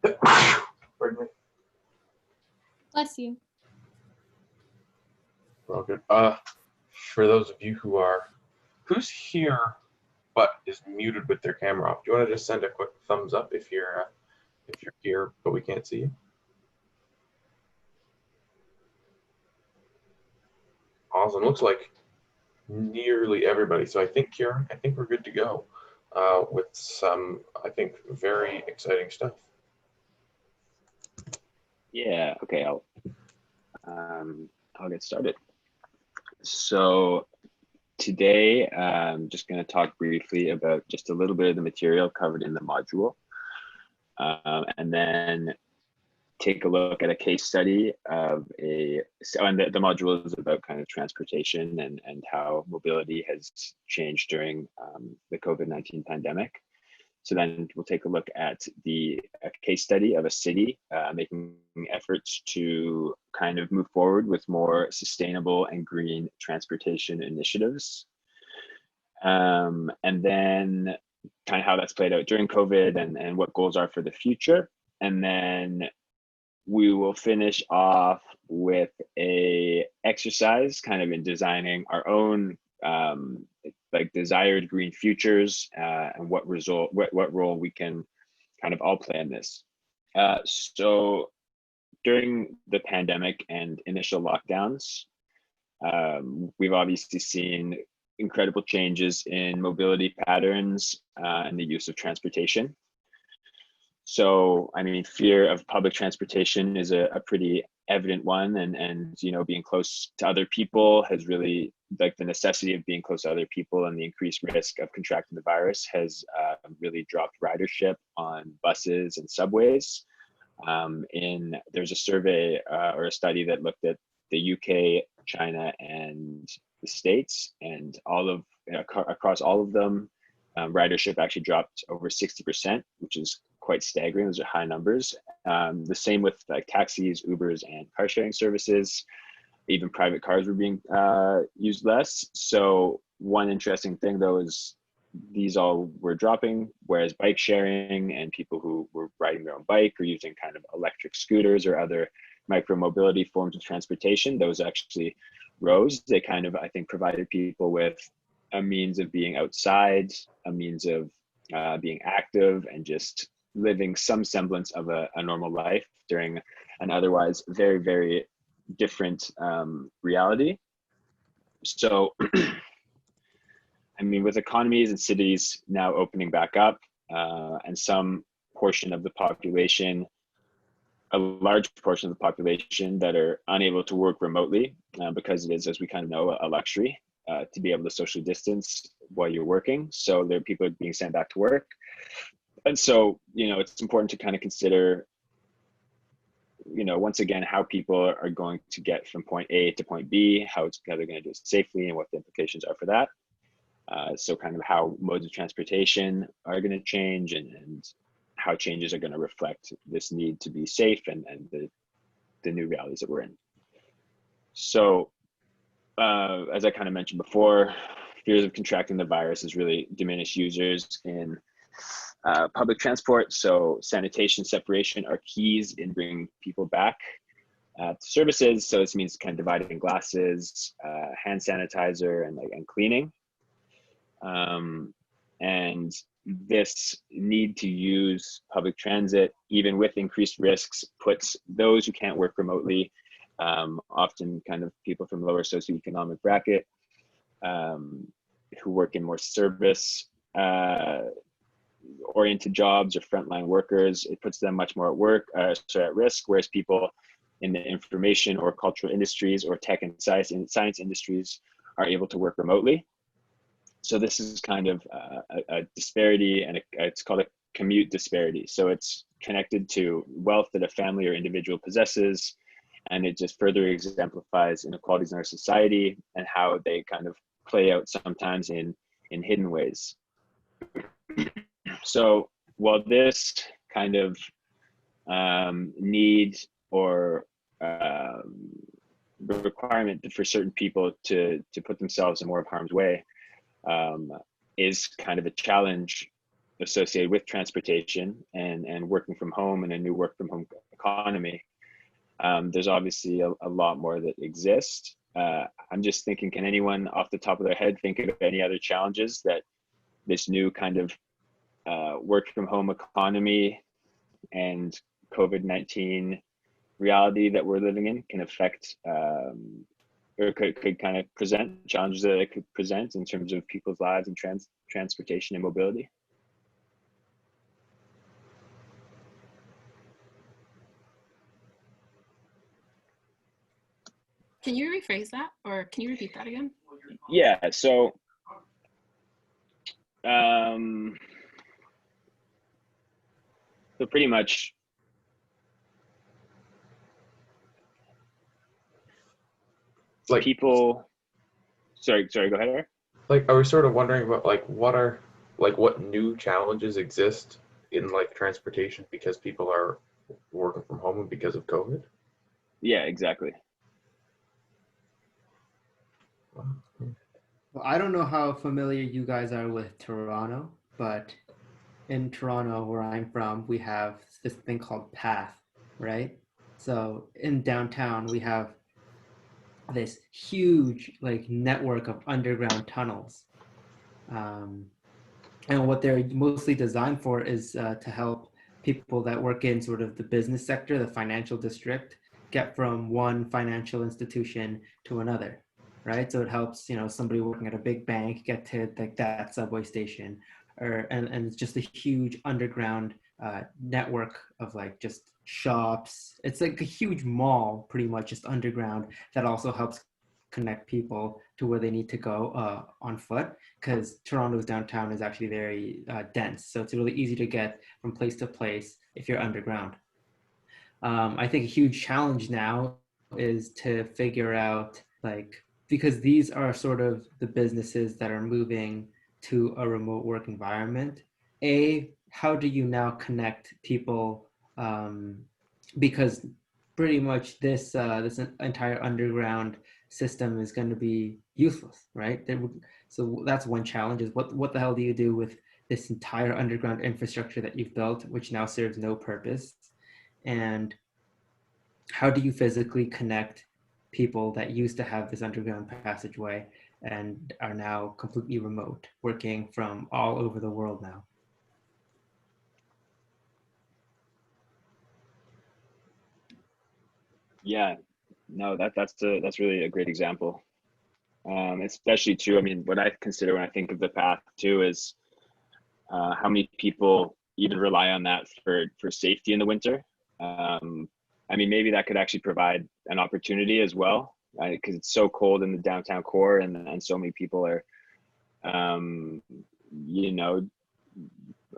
Pardon me. Bless you. We're all good. For those of you who's here but is muted with their camera off, do you want to just send a quick thumbs up if you're here but we can't see you? Awesome. Looks like nearly everybody. So I think, Kieran, I think we're good to go with some, I think, very exciting stuff. Yeah. Okay. I'll get started. So today, I'm just going to talk briefly about just a little bit of the material covered in the module, and then take a look at a case study of and the module is about kind of transportation and how mobility has changed during the COVID-19 pandemic. So then we'll take a look at a case study of a city making efforts to kind of move forward with more sustainable and green transportation initiatives. And then kind of how that's played out during COVID and what goals are for the future. And then we will finish off with a exercise kind of in designing our own like desired green futures and what role we can kind of all play in this. So during the pandemic and initial lockdowns, we've obviously seen incredible changes in mobility patterns and the use of transportation. So, I mean, fear of public transportation is a pretty evident one, and you know, being close to other people has really, like the necessity of being close to other people and the increased risk of contracting the virus has really dropped ridership on buses and subways. There's a survey or a study that looked at the UK, China, and the States, and across all of them, ridership actually dropped over 60%, which is quite staggering. Those are high numbers. The same with like taxis, Ubers, and car sharing services. Even private cars were being used less. So one interesting thing though is these all were dropping, whereas bike sharing and people who were riding their own bike or using kind of electric scooters or other micro mobility forms of transportation, those actually rose. They kind of, I think, provided people with a means of being outside, a means of being active, and just living some semblance of a normal life during an otherwise very, very different reality. So, I mean, with economies and cities now opening back up and some portion of the population, a large portion of the population that are unable to work remotely because it is, as we kind of know, a luxury to be able to socially distance while you're working. So there are people being sent back to work. And so, you know, it's important to kind of consider, you know, once again, how people are going to get from point A to point B, how they're going to do it safely and what the implications are for that. So kind of how modes of transportation are going to change and how changes are going to reflect this need to be safe and the new realities that we're in. So as I kind of mentioned before, fears of contracting the virus has really diminished users in public transport. So sanitation, separation are keys in bringing people back to services. So this means kind of dividing glasses, hand sanitizer, and cleaning. And this need to use public transit, even with increased risks, puts those who can't work remotely, often kind of people from lower socioeconomic bracket, who work in more service oriented jobs or frontline workers, it puts them much more at risk, whereas people in the information or cultural industries or tech and science industries are able to work remotely. So this is kind of a disparity, and it's called a commute disparity. So it's connected to wealth that a family or individual possesses, and it just further exemplifies inequalities in our society and how they kind of play out sometimes in hidden ways. So while this kind of need or requirement for certain people to put themselves in more of harm's way is kind of a challenge associated with transportation and working from home and a new work from home economy. There's obviously a lot more that exist. I'm just thinking, can anyone off the top of their head think of any other challenges that this new kind of work from home economy and COVID-19 reality that we're living in can affect or could kind of present challenges that it could present in terms of people's lives and transportation and mobility? Can you rephrase that, or can you repeat that again? Yeah, so so pretty much like people, sorry, go ahead, Eric. Like, I was sort of wondering about like what new challenges exist in like transportation because people are working from home and because of COVID? Yeah, exactly. Well, I don't know how familiar you guys are with Toronto, but in Toronto, where I'm from, we have this thing called PATH, right? So in downtown, we have this huge like network of underground tunnels. And what they're mostly designed for is to help people that work in sort of the business sector, the financial district, get from one financial institution to another, right? So it helps, you know, somebody working at a big bank get to like that subway station, and it's just a huge underground network of like just shops. It's like a huge mall, pretty much just underground, that also helps connect people to where they need to go on foot, because Toronto's downtown is actually very dense. So it's really easy to get from place to place if you're underground. I think a huge challenge now is to figure out, like, because these are sort of the businesses that are moving to a remote work environment. How do you now connect people? Because pretty much this entire underground system is going to be useless, right? So that's one challenge, is what the hell do you do with this entire underground infrastructure that you've built, which now serves no purpose? And how do you physically connect people that used to have this underground passageway and are now completely remote, working from all over the world now? Yeah, no, that's really a great example. Especially too, I mean, what I consider when I think of the PATH too is how many people even rely on that for safety in the winter. I mean, maybe that could actually provide an opportunity as well, because it's so cold in the downtown core, and so many people are, you know,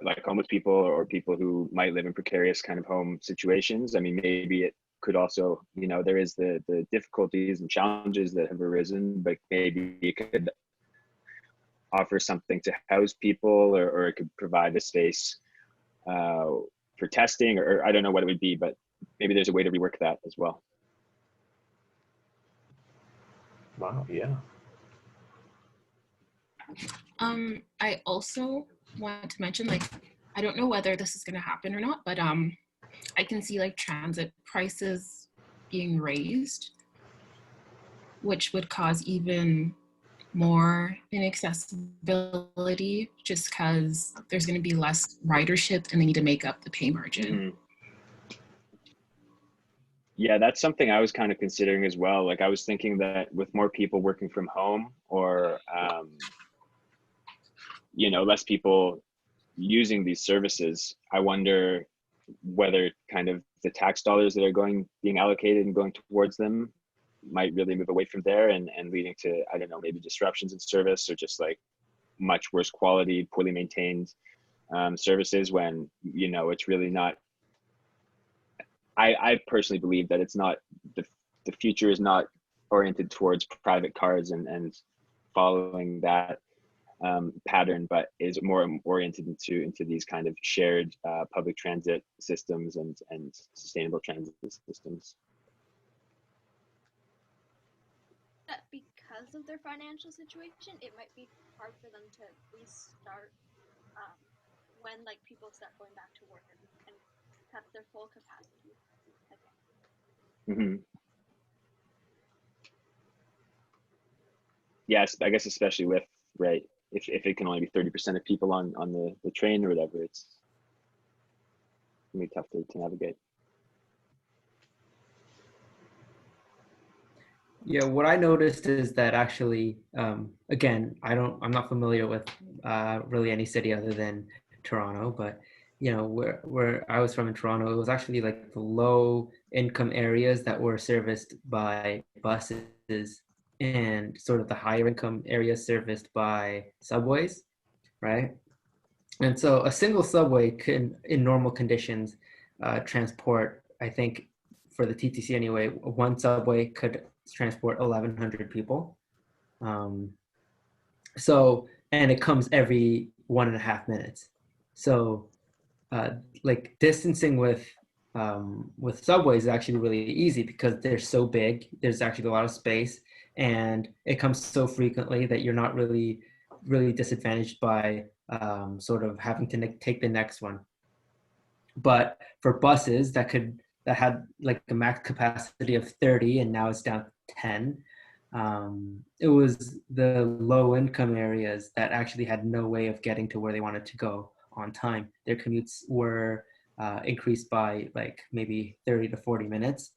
like homeless people or people who might live in precarious kind of home situations. I mean, maybe it could also, you know, there is the difficulties and challenges that have arisen, but maybe it could offer something to house people, or it could provide a space for testing, or I don't know what it would be, but maybe there's a way to rework that as well. Wow, yeah. I also want to mention, like, I don't know whether this is going to happen or not, but I can see like transit prices being raised, which would cause even more inaccessibility, just because there's going to be less ridership and they need to make up the pay margin. Mm-hmm. Yeah, that's something I was kind of considering as well. Like, I was thinking that with more people working from home, or you know, less people using these services, I wonder whether kind of the tax dollars that are being allocated and going towards them might really move away from there, and leading to, I don't know, maybe disruptions in service, or just like much worse quality, poorly maintained services, when, you know, it's really not. I personally believe that it's not, the future is not oriented towards private cars and following that pattern, but is more oriented into these kind of shared public transit systems and sustainable transit systems. that because of their financial situation, it might be hard for them to restart when like people start going back to work and have their full capacity again. Yes, I guess especially with, right, if it can only be 30% of people on the train or whatever, it's gonna be tough to navigate. Yeah, what I noticed is that actually, again, I'm not familiar with really any city other than Toronto, but you know, where I was from in Toronto, it was actually like the low income areas that were serviced by buses and sort of the higher income areas serviced by subways, right? And so a single subway can, in normal conditions, transport, I think for the TTC anyway, one subway could transport 1,100 people. So, and it comes every 1.5 minutes. So like distancing with subways is actually really easy because they're so big. There's actually a lot of space, and it comes so frequently that you're not really disadvantaged by sort of having to take the next one. But for buses that had like a max capacity of 30 and now it's down to 10, it was the low income areas that actually had no way of getting to where they wanted to go on time. Their commutes were increased by like maybe 30 to 40 minutes.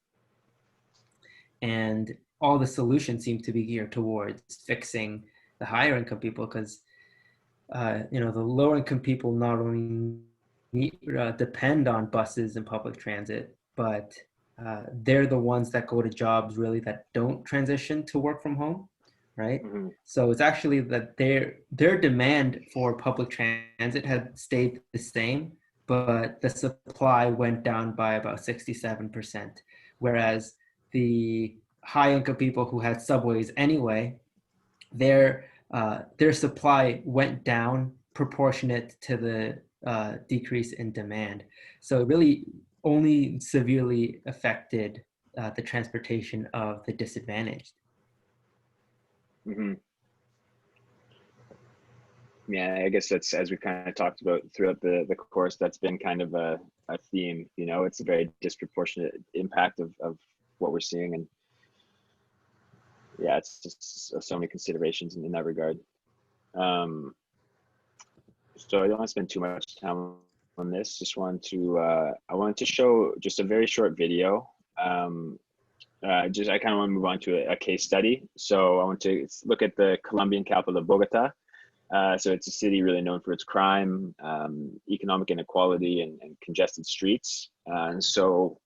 And all the solutions seem to be geared towards fixing the higher income people because, you know, the lower income people not only depend on buses and public transit, but they're the ones that go to jobs really that don't transition to work from home, right? So it's actually that their demand for public transit had stayed the same, but the supply went down by about 67%, whereas the high income people who had subways anyway, their supply went down proportionate to the decrease in demand. So it really only severely affected the transportation of the disadvantaged. Yeah, I guess that's, as we kind of talked about throughout the course, that's been kind of a theme. You know, it's a very disproportionate impact of what we're seeing, and yeah, it's just so many considerations in that regard. So I don't want to spend too much time on this. Just want to I wanted to show just a very short video. I kind of want to move on to a case study. So I want to look at the Colombian capital of Bogota. So it's a city really known for its crime, economic inequality, and congested streets. And so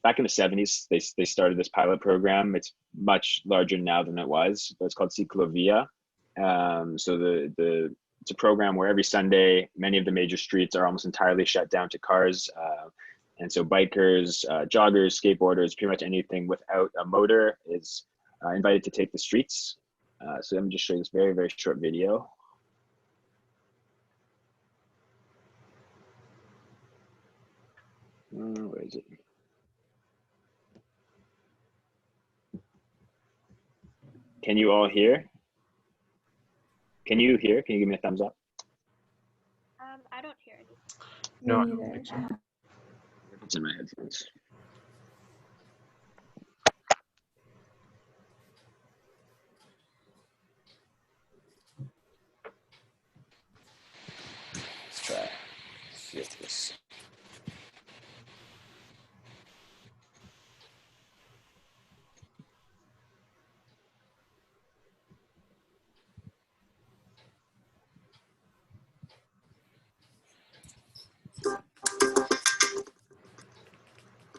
back in the 70s, they started this pilot program. It's much larger now than it was, but it's called Ciclovia. So it's a program where every Sunday, many of the major streets are almost entirely shut down to cars. And so bikers, joggers, skateboarders, pretty much anything without a motor is invited to take the streets. So let me just show you this very, very short video. Where is it? Can you all hear? Can you hear? Can you give me a thumbs up? I don't hear anything. No. It's in my headphones. Let's try. See if this.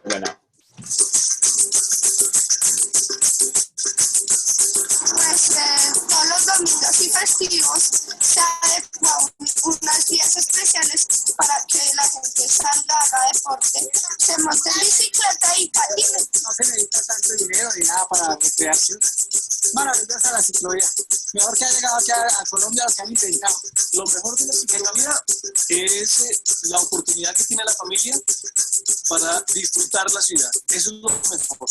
Right now. Todos los domingos y festivos se adecua unas vías especiales para que la gente salga, haga deporte, se monte en bicicleta y patine. No se necesita tanto dinero ni nada para recrearse. Maravillosa la ciclovía. Mejor que ha llegado aquí a Colombia lo que han intentado. Lo mejor de la ciclovía es la oportunidad que tiene la familia para disfrutar la ciudad. Eso es lo mejor.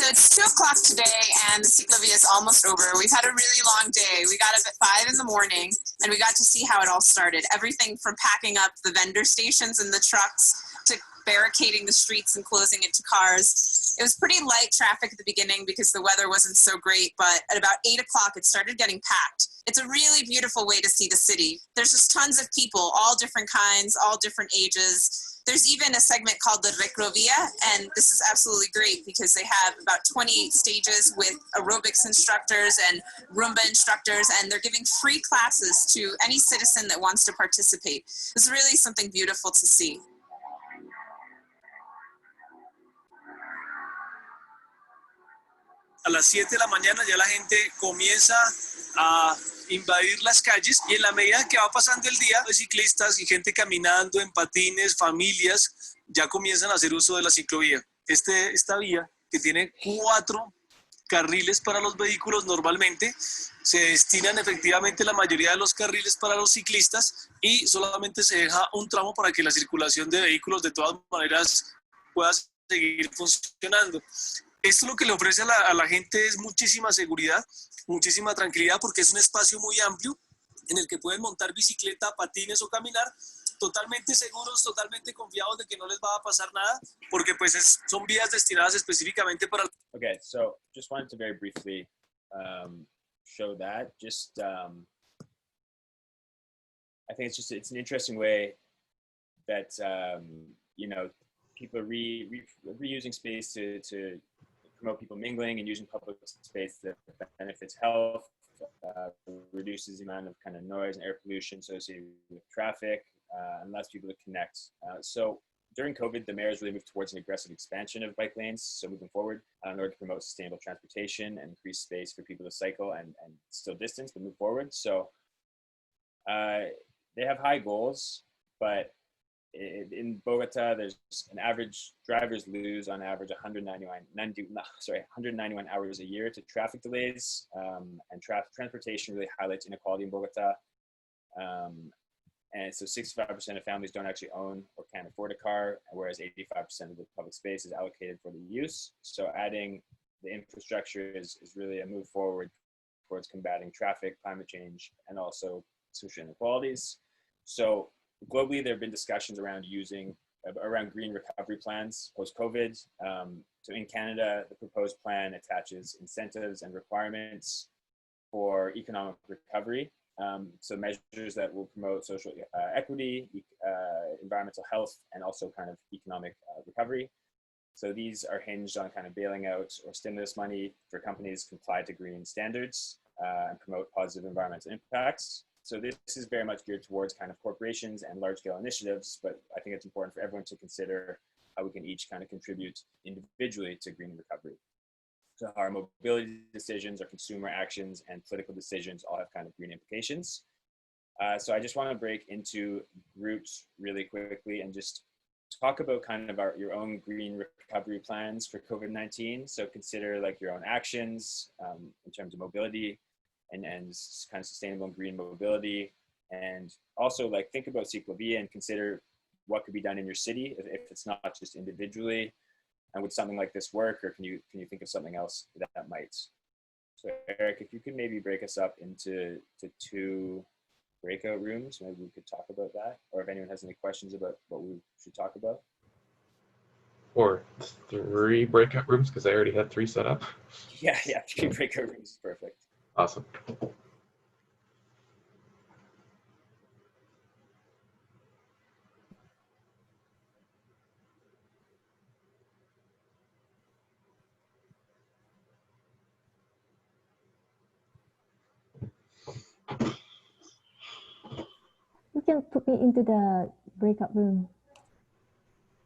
so it's 2 o'clock today and the Ciclovia is almost over. We've had a really long day. We got up at 5 in the morning and we got to see how it all started. Everything from packing up the vendor stations and the trucks to barricading the streets and closing it to cars. It was pretty light traffic at the beginning because the weather wasn't so great, but at about 8 o'clock it started getting packed. It's a really beautiful way to see the city. There's just tons of people, all different kinds, all different ages. There's even a segment called the Recrovia, and this is absolutely great because they have about 28 stages with aerobics instructors and Roomba instructors, and they're giving free classes to any citizen that wants to participate. It's really something beautiful to see. A las 7 de la mañana ya la gente comienza a invadir las calles y en la medida que va pasando el día, los ciclistas y gente caminando en patines, familias, ya comienzan a hacer uso de la ciclovía. Esta vía, que tiene 4 carriles para los vehículos normalmente, se destinan efectivamente la mayoría de los carriles para los ciclistas y solamente se deja un tramo para que la circulación de vehículos de todas maneras pueda seguir funcionando. Esto lo que le ofrece a la gente es muchísima seguridad, muchísima tranquilidad, porque es un espacio muy amplio en el que pueden montar bicicleta, patines o caminar totalmente seguros, totalmente confiados de que no les va a pasar nada, porque pues son vías destinadas específicamente para... Okay, so just wanted to very briefly show that. I think it's an interesting way that, you know, people are reusing space to promote people mingling and using public space that benefits health, reduces the amount of kind of noise and air pollution associated with traffic, and allows people to connect. So during COVID, the mayors really moved towards an aggressive expansion of bike lanes. So moving forward, in order to promote sustainable transportation and increase space for people to cycle and still distance, but move forward. So they have high goals, but in Bogota, there's an average drivers lose on average 191 hours a year to traffic delays, and transportation really highlights inequality in Bogota. And so 65% of families don't actually own or can't afford a car, whereas 85% of the public space is allocated for the use. So adding the infrastructure is really a move forward towards combating traffic, climate change, and also social inequalities. So globally, there have been discussions around green recovery plans post-COVID. So in Canada, the proposed plan attaches incentives and requirements for economic recovery. So measures that will promote social equity, environmental health, and also kind of economic recovery. So these are hinged on kind of bailing out or stimulus money for companies to comply to green standards and promote positive environmental impacts. So this is very much geared towards kind of corporations and large-scale initiatives, but I think it's important for everyone to consider how we can each kind of contribute individually to green recovery. So our mobility decisions, our consumer actions, and political decisions all have kind of green implications. So I just want to break into groups really quickly and just talk about kind of your own green recovery plans for COVID-19. So consider like your own actions in terms of mobility, and kind of sustainable and green mobility. And also like think about Ciclovia and consider what could be done in your city if it's not just individually, and would something like this work, or can you think of something else that might? So Eric, if you could maybe break us up into 2 breakout rooms, maybe we could talk about that, or if anyone has any questions about what we should talk about. Or 3 breakout rooms, because I already had 3 set up. Yeah, 3 breakout rooms is perfect. Awesome. You can put me into the breakout room.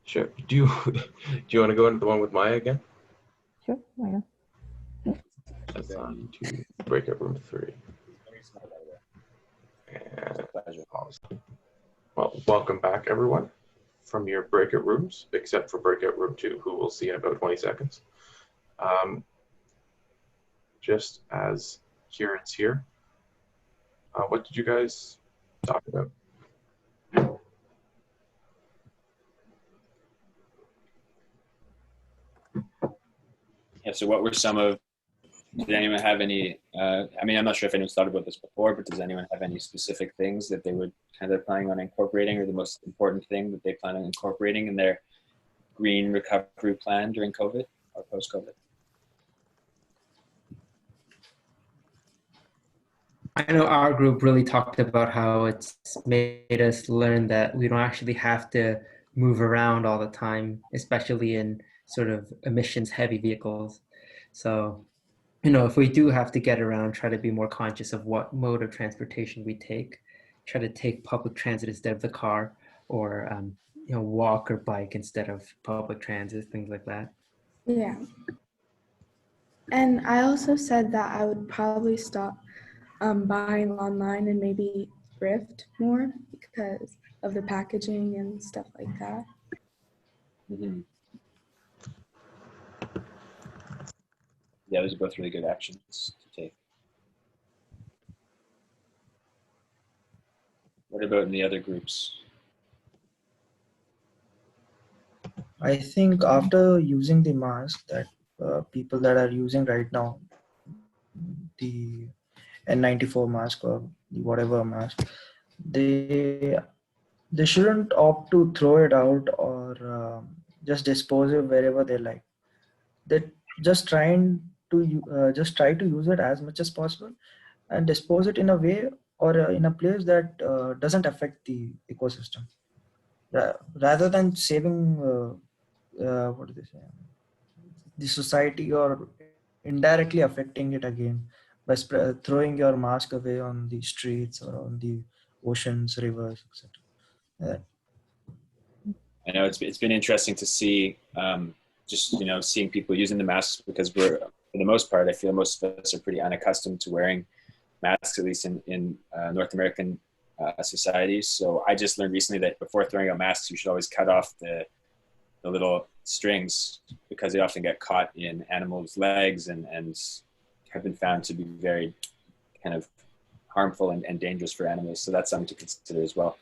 Sure. Do you want to go into the one with Maya again? Sure, why not? That's on to breakout room 3. And well, welcome back, everyone, from your breakout rooms, except for breakout room 2, who we'll see in about 20 seconds. Just as Kieran's here, what did you guys talk about? Yeah, so what were some of, did anyone have any, I mean, I'm not sure if anyone's thought about this before, but does anyone have any specific things that they would kind of planning on incorporating, or the most important thing that they plan on incorporating in their green recovery plan during COVID or post-COVID? I know our group really talked about how it's made us learn that we don't actually have to move around all the time, especially in sort of emissions heavy vehicles. So, you know, if we do have to get around, try to be more conscious of what mode of transportation we take, try to take public transit instead of the car, or, you know, walk or bike instead of public transit, things like that. Yeah. And I also said that I would probably stop buying online and maybe thrift more because of the packaging and stuff like that. Mm-hmm. Yeah, those are both really good actions to take. What about in the other groups? I think after using the mask that people that are using right now, the N94 mask or the whatever mask, they shouldn't opt to throw it out or just dispose it wherever they like. They just just try to use it as much as possible and dispose it in a way or in a place that doesn't affect the ecosystem, rather than saving what do they say, the society, or indirectly affecting it again by throwing your mask away on the streets or on the oceans, rivers, etc. I know it's been interesting to see, just, you know, seeing people using the masks, because we're, for the most part, I feel most of us are pretty unaccustomed to wearing masks, at least in North American societies. So I just learned recently that before throwing out masks, you should always cut off the little strings, because they often get caught in animals' legs and have been found to be very kind of harmful and dangerous for animals. So that's something to consider as well.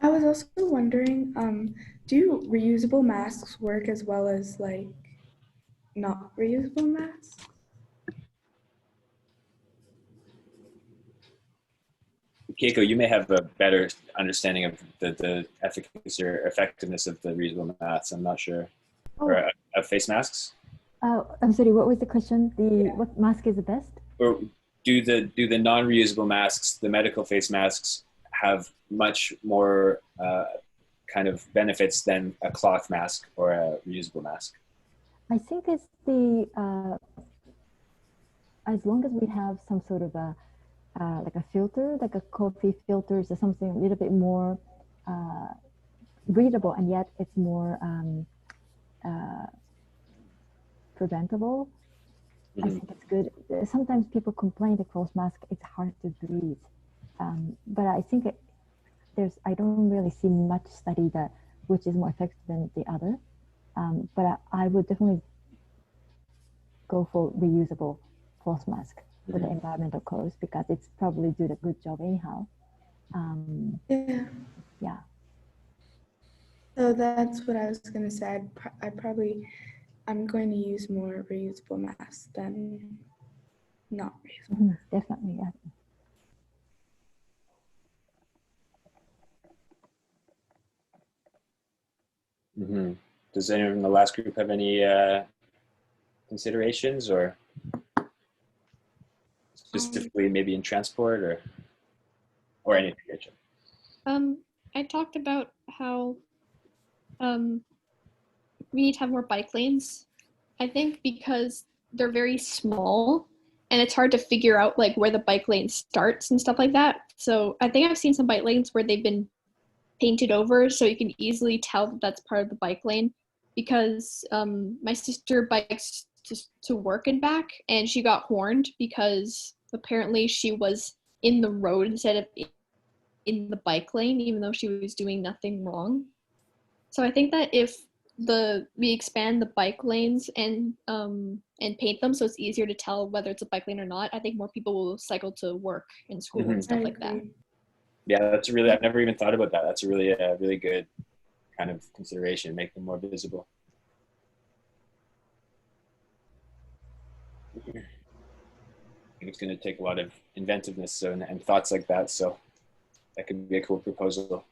I was also wondering, do reusable masks work as well as like not reusable masks? Keiko, you may have a better understanding of the efficacy or effectiveness of the reusable masks. I'm not sure. Oh. Or of face masks. I'm sorry. What was the question? What mask is the best? Or do the non-reusable masks, the medical face masks, have much more kind of benefits than a cloth mask or a reusable mask? I think it's as long as we have some sort of a like a filter, like a coffee filters or something a little bit more breathable, and yet it's more preventable. I think it's good. Sometimes people complain the cloth mask, it's hard to breathe. But I think I don't really see much study that which is more effective than the other. But I would definitely go for reusable cloth mask for the environmental cause, because it's probably do a good job anyhow. Yeah. So that's what I was gonna say. I'm going to use more reusable masks than not reusable. Definitely, yeah. Mm-hmm. Does anyone in the last group have any considerations, or specifically maybe in transport or anything? I talked about how we need to have more bike lanes, I think, because they're very small and it's hard to figure out like where the bike lane starts and stuff like that. So I think I've seen some bike lanes where they've been painted over so you can easily tell that that's part of the bike lane, because my sister bikes to work and back, and she got horned because apparently she was in the road instead of in the bike lane, even though she was doing nothing wrong. So I think that if we expand the bike lanes and paint them so it's easier to tell whether it's a bike lane or not, I think more people will cycle to work and school and stuff like that. Yeah, that's really, I've never even thought about that. That's a really good kind of consideration, make them more visible. It's going to take a lot of inventiveness and thoughts like that. So that could be a cool proposal.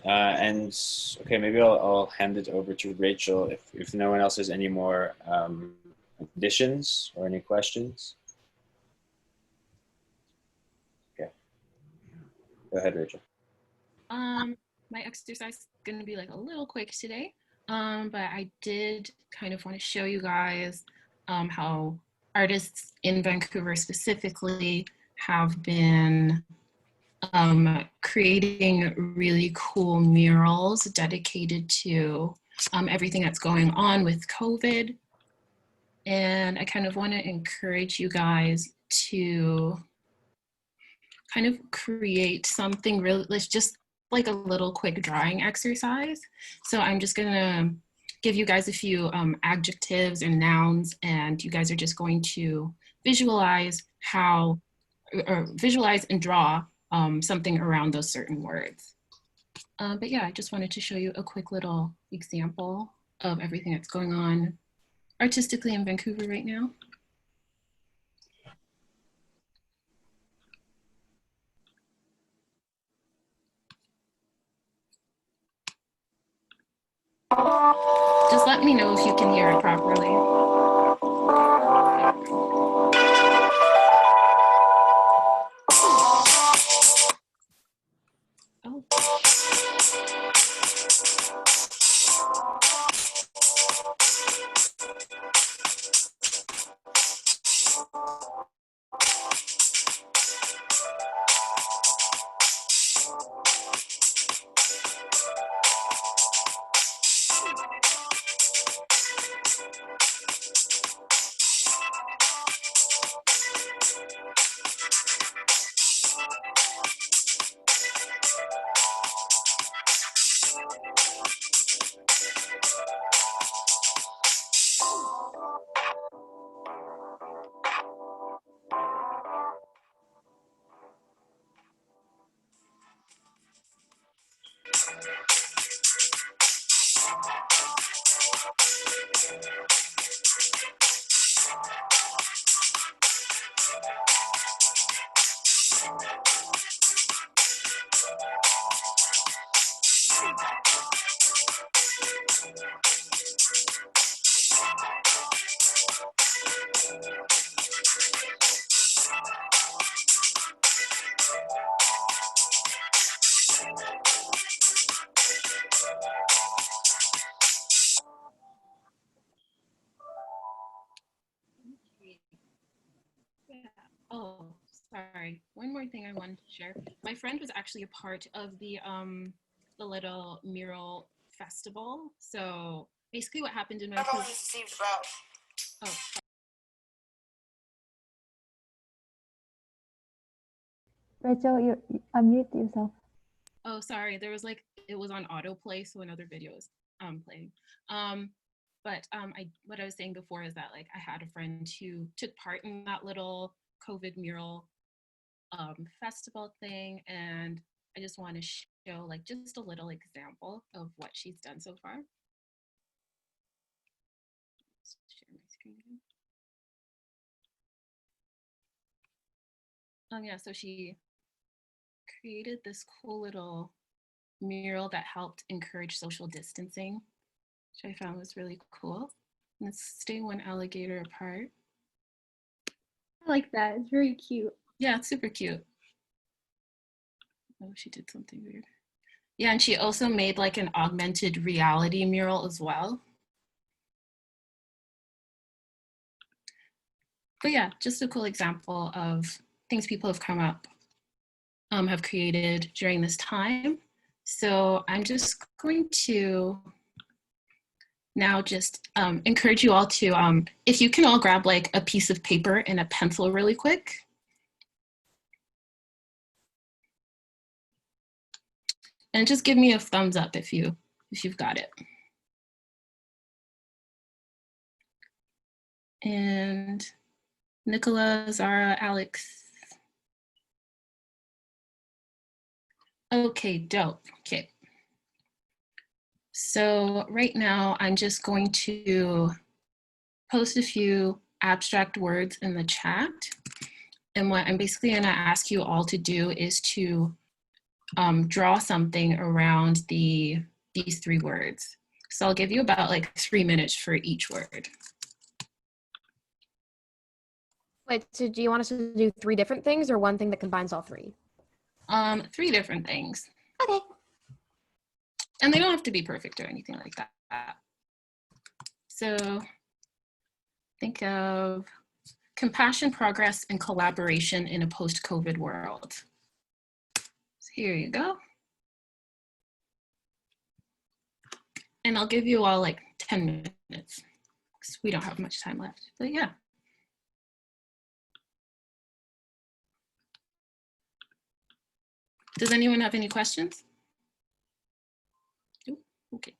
And okay, maybe I'll hand it over to Rachel if no one else has any more additions or any questions. Okay, go ahead, Rachel. My exercise is going to be like a little quick today, but I did kind of want to show you guys how artists in Vancouver specifically have been creating really cool murals dedicated to everything that's going on with COVID. And I kind of want to encourage you guys to kind of create something really, let's just like a little quick drawing exercise. So I'm just gonna give you guys a few adjectives and nouns, and you guys are just going to visualize visualize and draw something around those certain words. But yeah, I just wanted to show you a quick little example of everything that's going on artistically in Vancouver right now. Just let me know if you can hear it properly. Oh. Oh, sorry. One more thing I wanted to share. My friend was actually a part of the little mural festival. So basically, what happened in my oh. Rachel, you unmute yourself. Oh, sorry. There was like it was on autoplay, so another video was playing. What I was saying before is that like I had a friend who took part in that little COVID mural festival thing, and I just want to show like just a little example of what she's done so far. Let's share my screen again. Yeah, so she created this cool little mural that helped encourage social distancing, which I found was really cool. And it's stay one alligator apart. I like that. It's very cute. Yeah, it's super cute. Oh, she did something weird. Yeah, and she also made like an augmented reality mural as well. But yeah, just a cool example of things people have come up, have created during this time. So I'm just going to now just encourage you all to, if you can all grab like a piece of paper and a pencil really quick. And just give me a thumbs up if you've got it. And Nicola, Zara, Alex. Okay, dope. Okay. So right now I'm just going to post a few abstract words in the chat. And what I'm basically going to ask you all to do is to draw something around these 3 words. So I'll give you about like 3 minutes for each word. Wait, so do you want us to do 3 different things or one thing that combines all 3? 3 different things. Okay. And they don't have to be perfect or anything like that. So think of compassion, progress, and collaboration in a post-COVID world. So here you go. And I'll give you all like 10 minutes because we don't have much time left, but yeah. Does anyone have any questions? Ooh, okay.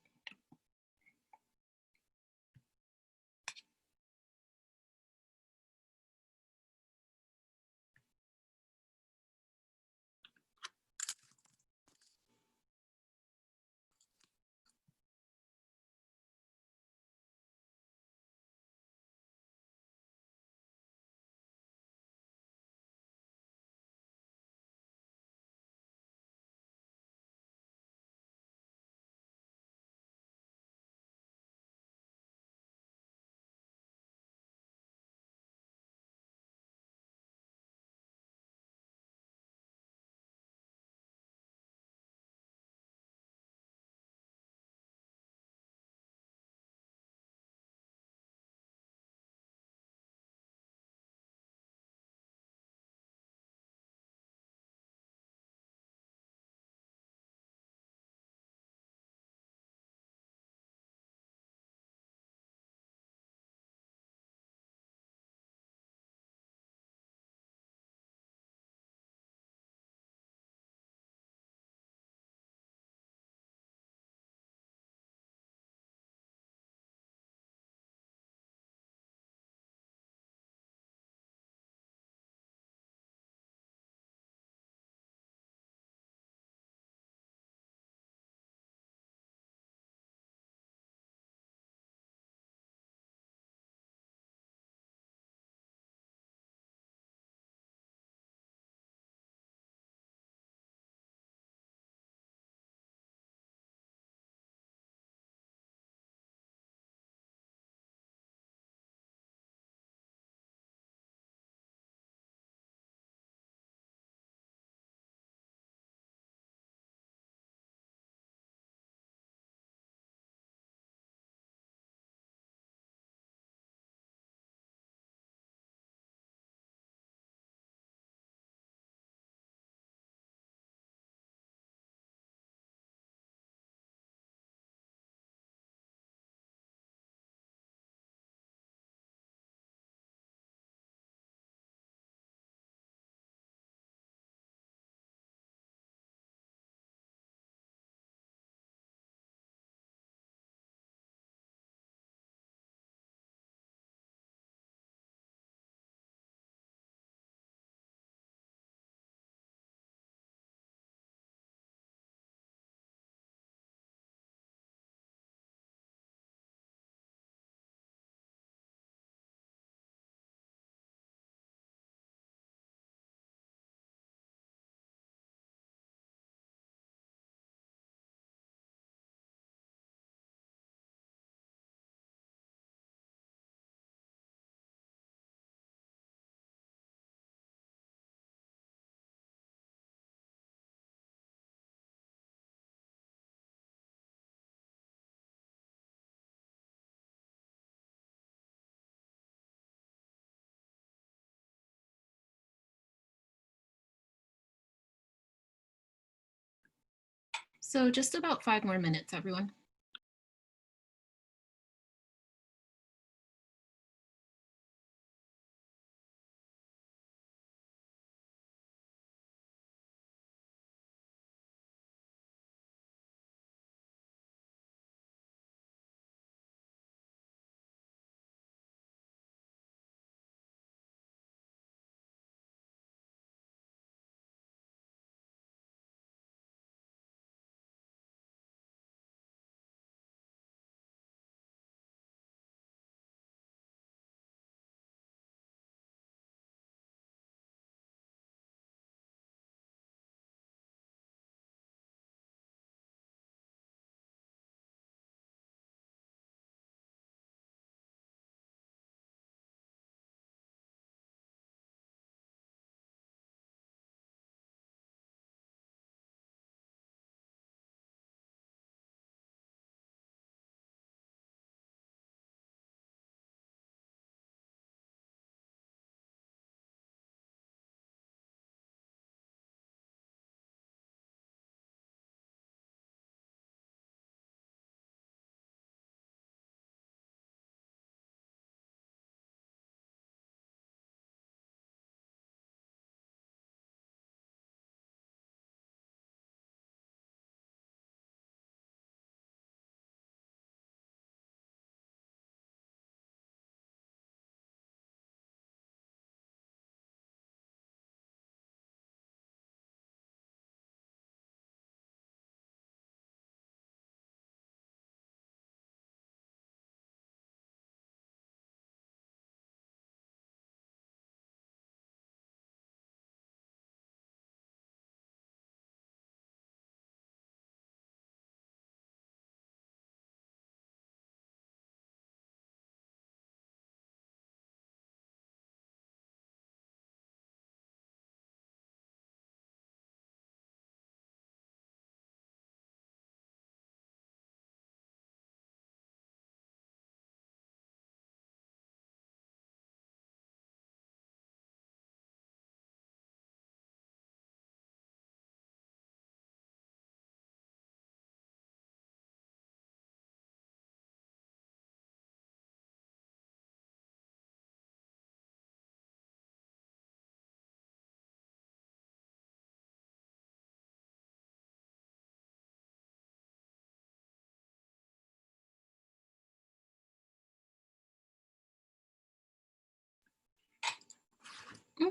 So just about 5 more minutes, everyone.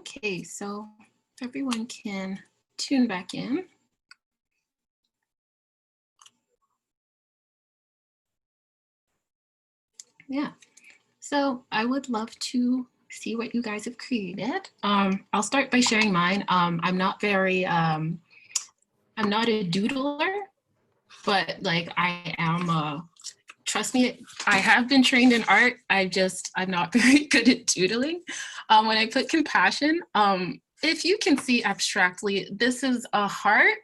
Okay, so if everyone can tune back in. Yeah, so I would love to see what you guys have created. I'll start by sharing mine. I'm not a doodler, but like I am, trust me, I have been trained in art. I'm not very good at doodling. When I put compassion, if you can see abstractly, this is a heart.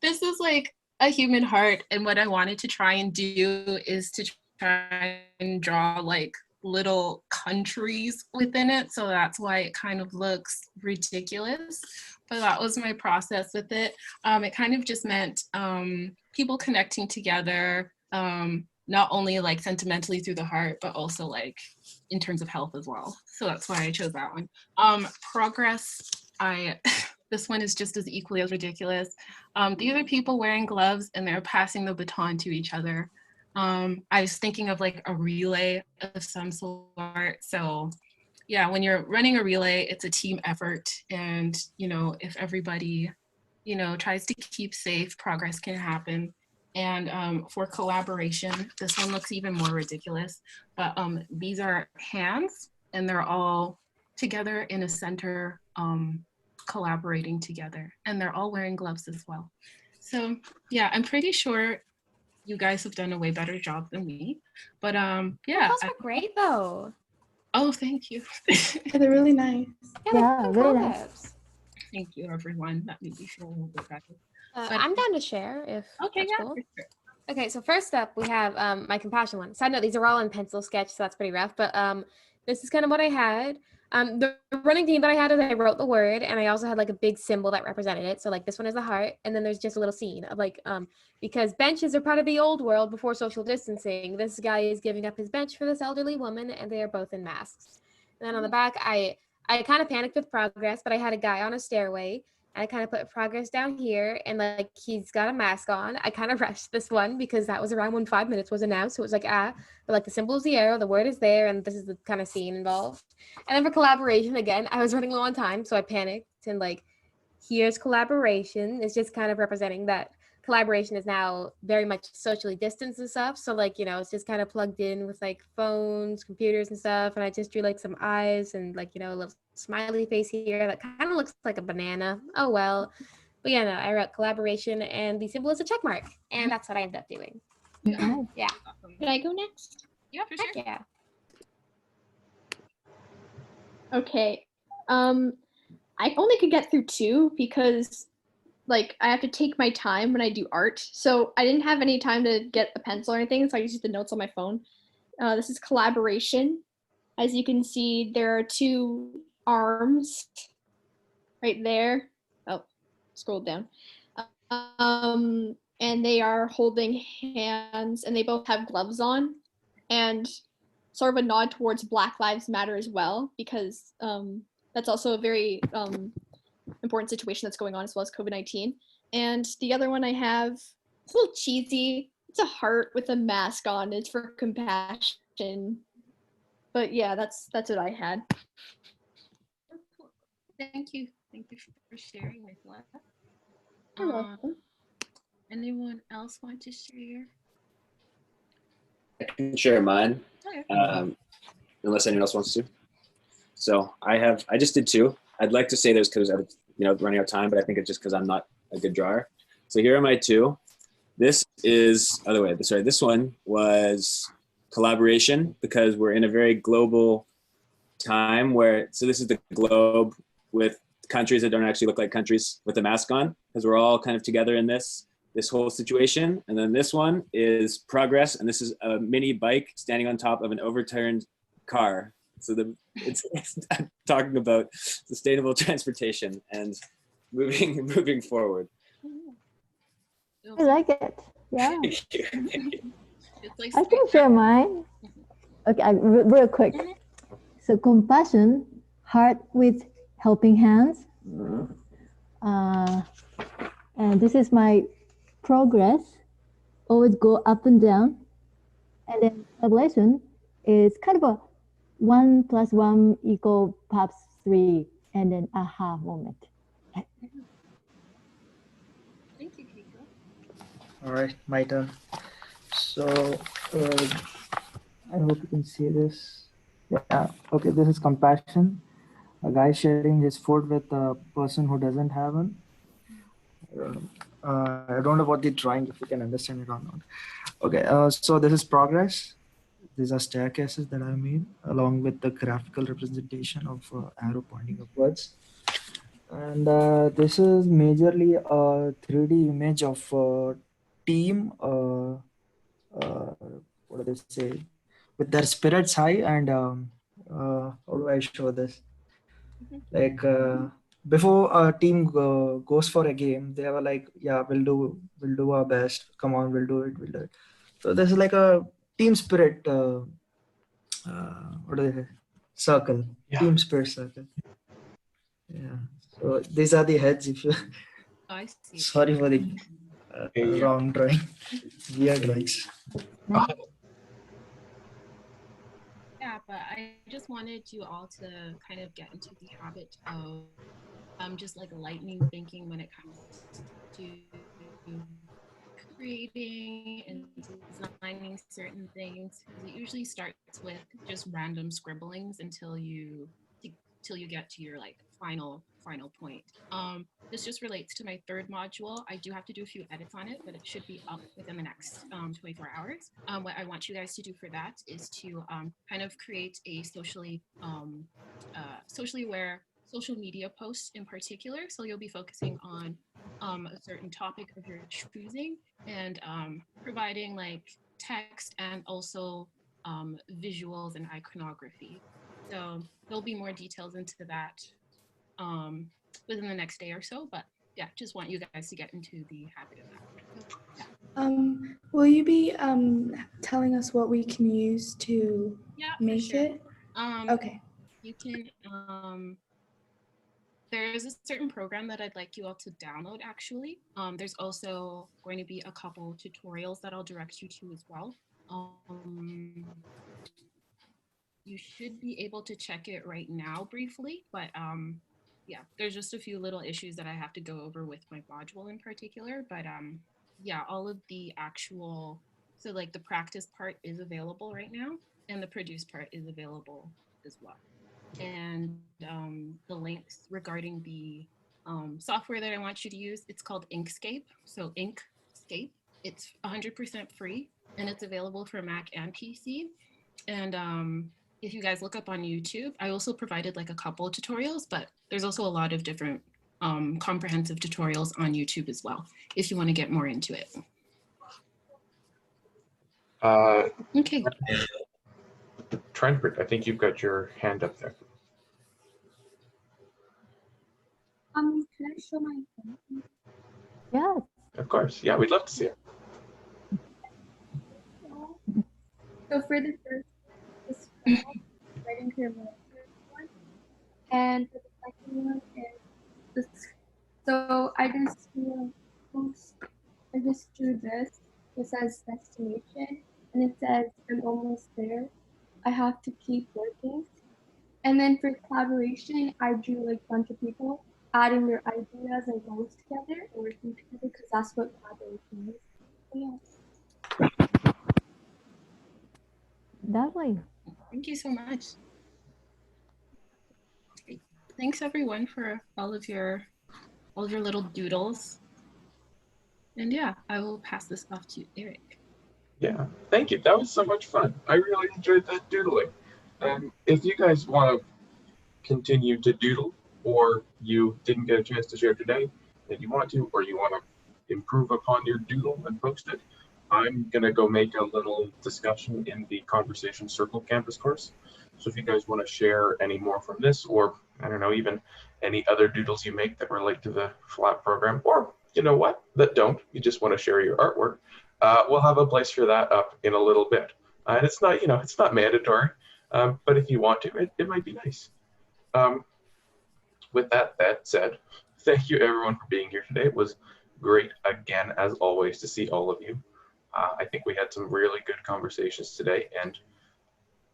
This is like a human heart. And what I wanted to try and do is to try and draw like little countries within it. So that's why it kind of looks ridiculous. But that was my process with it. It kind of just meant people connecting together, not only like sentimentally through the heart, but also like in terms of health as well. So that's why I chose that one. Progress, this one is just as equally as ridiculous. These are people wearing gloves and they're passing the baton to each other. I was thinking of like a relay of some sort. So yeah, when you're running a relay, it's a team effort. And, you know, if everybody, you know, tries to keep safe, progress can happen. And for collaboration, this one looks even more ridiculous, but these are hands and they're all together in a center, collaborating together, and they're all wearing gloves as well. So yeah, I'm pretty sure you guys have done a way better job than me, but yeah. Those are great though. Oh, thank you. They're really nice. Yeah, really nice. Thank you, everyone. That made me feel a little bit better. I'm down to share if okay, that's yeah, cool. for sure. Okay, so first up we have my compassion one. Side note, these are all in pencil sketch, so that's pretty rough, but this is kind of what I had. The running theme that I had is I wrote the word and I also had like a big symbol that represented it. So like this one is the heart, and then there's just a little scene of like, because benches are part of the old world before social distancing, this guy is giving up his bench for this elderly woman and they are both in masks. And then on the back, I kind of panicked with progress, but I had a guy on a stairway. I kind of put progress down here and like he's got a mask on. I kind of rushed this one because that was around when 5 minutes was announced. So it was like, but like the symbol is the arrow, the word is there, and this is the kind of scene involved. And then for collaboration, again, I was running low on time, so I panicked and like, here's collaboration. It's just kind of representing that collaboration is now very much socially distanced and stuff. So like, you know, it's just kind of plugged in with like phones, computers and stuff. And I just drew like some eyes and like, you know, a little smiley face here that kind of looks like a banana. Oh, well. But yeah, no, I wrote collaboration and the symbol is a check mark. And that's what I ended up doing. Yeah. Can I go next? Yeah, for sure. Yeah. Okay. I only could get through 2 because like I have to take my time when I do art. So I didn't have any time to get a pencil or anything, so I used the notes on my phone. This is collaboration. As you can see, there are 2 arms right there. Oh, scroll down. And they are holding hands and they both have gloves on, and sort of a nod towards Black Lives Matter as well, because that's also a very important situation that's going on, as well as COVID-19. And the other one I have, it's a little cheesy. It's a heart with a mask on. It's for compassion. But yeah, that's what I had. Thank you for sharing with us. You're welcome. Anyone else want to share? I can share mine, Okay. unless anyone else wants to. So I just did 2. I'd like to say there's because of running out of time, but I think it's just because I'm not a good drawer. So here are my 2. This one was collaboration, because we're in a very global time so this is the globe with countries that don't actually look like countries with a mask on, because we're all kind of together in this whole situation. And then this one is progress, and this is a mini bike standing on top of an overturned car. So it's talking about sustainable transportation and moving forward. I like it. Yeah. Thank you. I can share mine. Okay, real quick. So compassion, heart with helping hands. And this is my progress. Always go up and down. And then collaboration is kind of a 1 + 1 equal perhaps 3, and then aha moment. Thank you, Keiko. All right, my turn. So I hope you can see this. Yeah, okay, this is compassion. A guy sharing his food with a person who doesn't have one. I don't know about the drawing, if you can understand it or not. Okay, so this is progress. These are staircases that I made along with the graphical representation of arrow pointing upwards. And this is majorly a 3D image of a team, what do they say, with their spirits high. And how do I show this? Like before a team goes for a game, they were like, yeah, we'll do our best. Come on, we'll do it. So this is like a team spirit. What do they say? Circle. Yeah. Team spirit circle. Yeah. So these are the heads. If you I see. sorry for the wrong drawing. Weird drawings. Yeah, but I just wanted you all to kind of get into the habit of just like lightning thinking when it comes to creating and designing certain things. It usually starts with just random scribblings until you get to your like final point. This just relates to my third module. I do have to do a few edits on it, but it should be up within the next 24 hours. What I want you guys to do for that is to kind of create a socially aware social media post in particular. So you'll be focusing on a certain topic of your choosing and providing like text and also visuals and iconography. So there'll be more details into that within the next day or so, but yeah, just want you guys to get into the habit of that. Yeah. Will you be telling us what we can use to make sure. it? Okay. You can there's a certain program that I'd like you all to download actually. There's also going to be a couple tutorials that I'll direct you to as well. You should be able to check it right now briefly, but yeah, there's just a few little issues that I have to go over with my module in particular, but yeah, all of the actual, so like the practice part is available right now and the produce part is available as well. And the links regarding the software that I want you to use, it's called Inkscape. So Inkscape, it's 100% free and it's available for Mac and PC. And if you guys look up on YouTube, I also provided like a couple of tutorials, but there's also a lot of different comprehensive tutorials on YouTube as well, if you want to get more into it. Okay. Trent, I think you've got your hand up there. Can I show my phone? Yeah. Of course. Yeah, we'd love to see it. So for the first writing here one, and for the second one is this. So I just drew this. It says destination, and it says I'm almost there. I have to keep working. And then for collaboration, I drew like a bunch of people adding their ideas and goals together and working together because that's what collaboration is. So, yeah. Lovely. Thank you so much. Thanks everyone for all of your little doodles. And yeah, I will pass this off to Eric. Yeah, thank you. That was so much fun. I really enjoyed that doodling. If you guys want to continue to doodle, or you didn't get a chance to share today and you want to, or you want to improve upon your doodle and post it, I'm going to go make a little discussion in the Conversation Circle campus course. So if you guys want to share any more from this, or I don't know, even any other doodles you make that relate to the FLAP program, or you know what, that don't, you just want to share your artwork, we'll have a place for that up in a little bit. And it's not, it's not mandatory, but if you want to, it might be nice. With that said, thank you everyone for being here today. It was great again, as always, to see all of you. I think we had some really good conversations today, and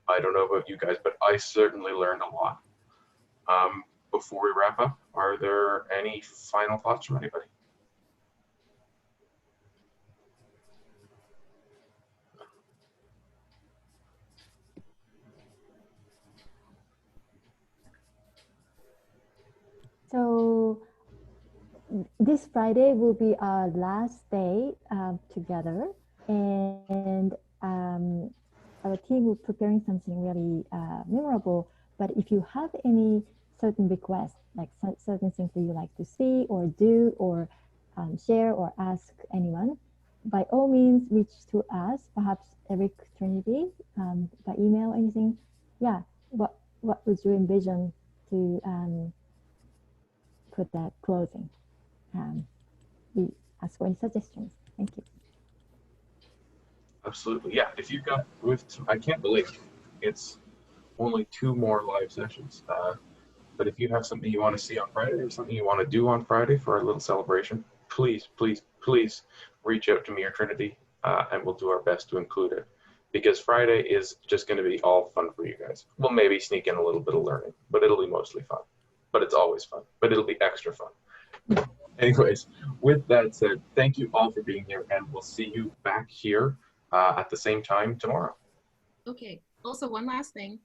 I don't know about you guys, but I certainly learned a lot. Before we wrap up, are there any final thoughts from anybody? So this Friday will be our last day together, and our team will preparing something really memorable. But if you have any certain requests, like certain things that you like to see or do or share or ask anyone, by all means reach to us, perhaps Eric Trinity, by email, anything. Yeah, what would you envision to put that closing? We ask for any suggestions. Thank you. Absolutely, yeah. If you've got I can't believe it's only 2 more live sessions. But if you have something you want to see on Friday or something you want to do on Friday for a little celebration, please, please, please reach out to me or Trinity, and we'll do our best to include it. Because Friday is just going to be all fun for you guys. We'll maybe sneak in a little bit of learning, but it'll be mostly fun. But it's always fun, but it'll be extra fun. Anyways, with that said, thank you all for being here, and we'll see you back here at the same time tomorrow. Okay. Also, one last thing.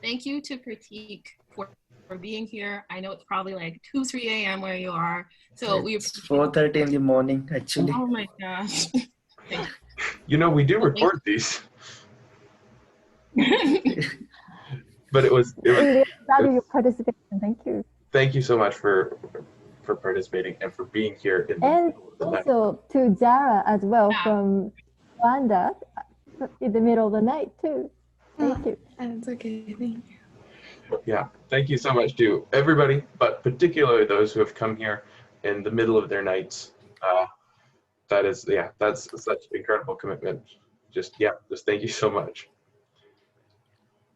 Thank you to Pratik for being here. I know it's probably like 2, 3 a.m. where you are. So It's 4:30 in the morning, actually. Oh my gosh. You know, we do record these. But it was Really value your participation. Thank you. Thank you so much for participating and for being here in the And middle of the night. also to Jara as well from Rwanda in the middle of the night too. Thank you. It's okay. Thank you. Yeah, thank you so much to everybody, but particularly those who have come here in the middle of their nights. That's such incredible commitment. Just thank you so much.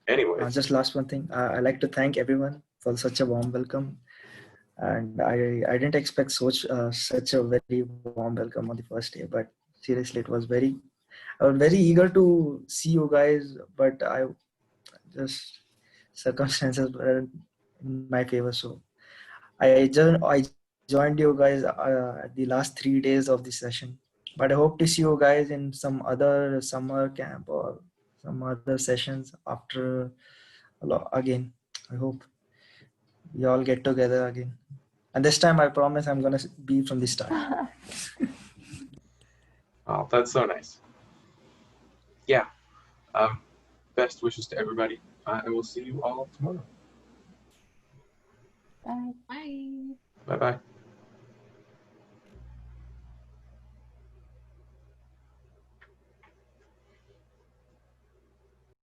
Anyway, Just last one thing. I'd like to thank everyone for such a warm welcome. And I didn't expect such a very warm welcome on the first day, but seriously, I was very eager to see you guys, but circumstances were in my favor. So I joined you guys at the last 3 days of the session, but I hope to see you guys in some other summer camp or some other sessions after again. I hope we all get together again. And this time I promise I'm going to be from the start. Oh, that's so nice. Yeah. Best wishes to everybody. And we'll see you all tomorrow. Bye. Bye. Bye-bye.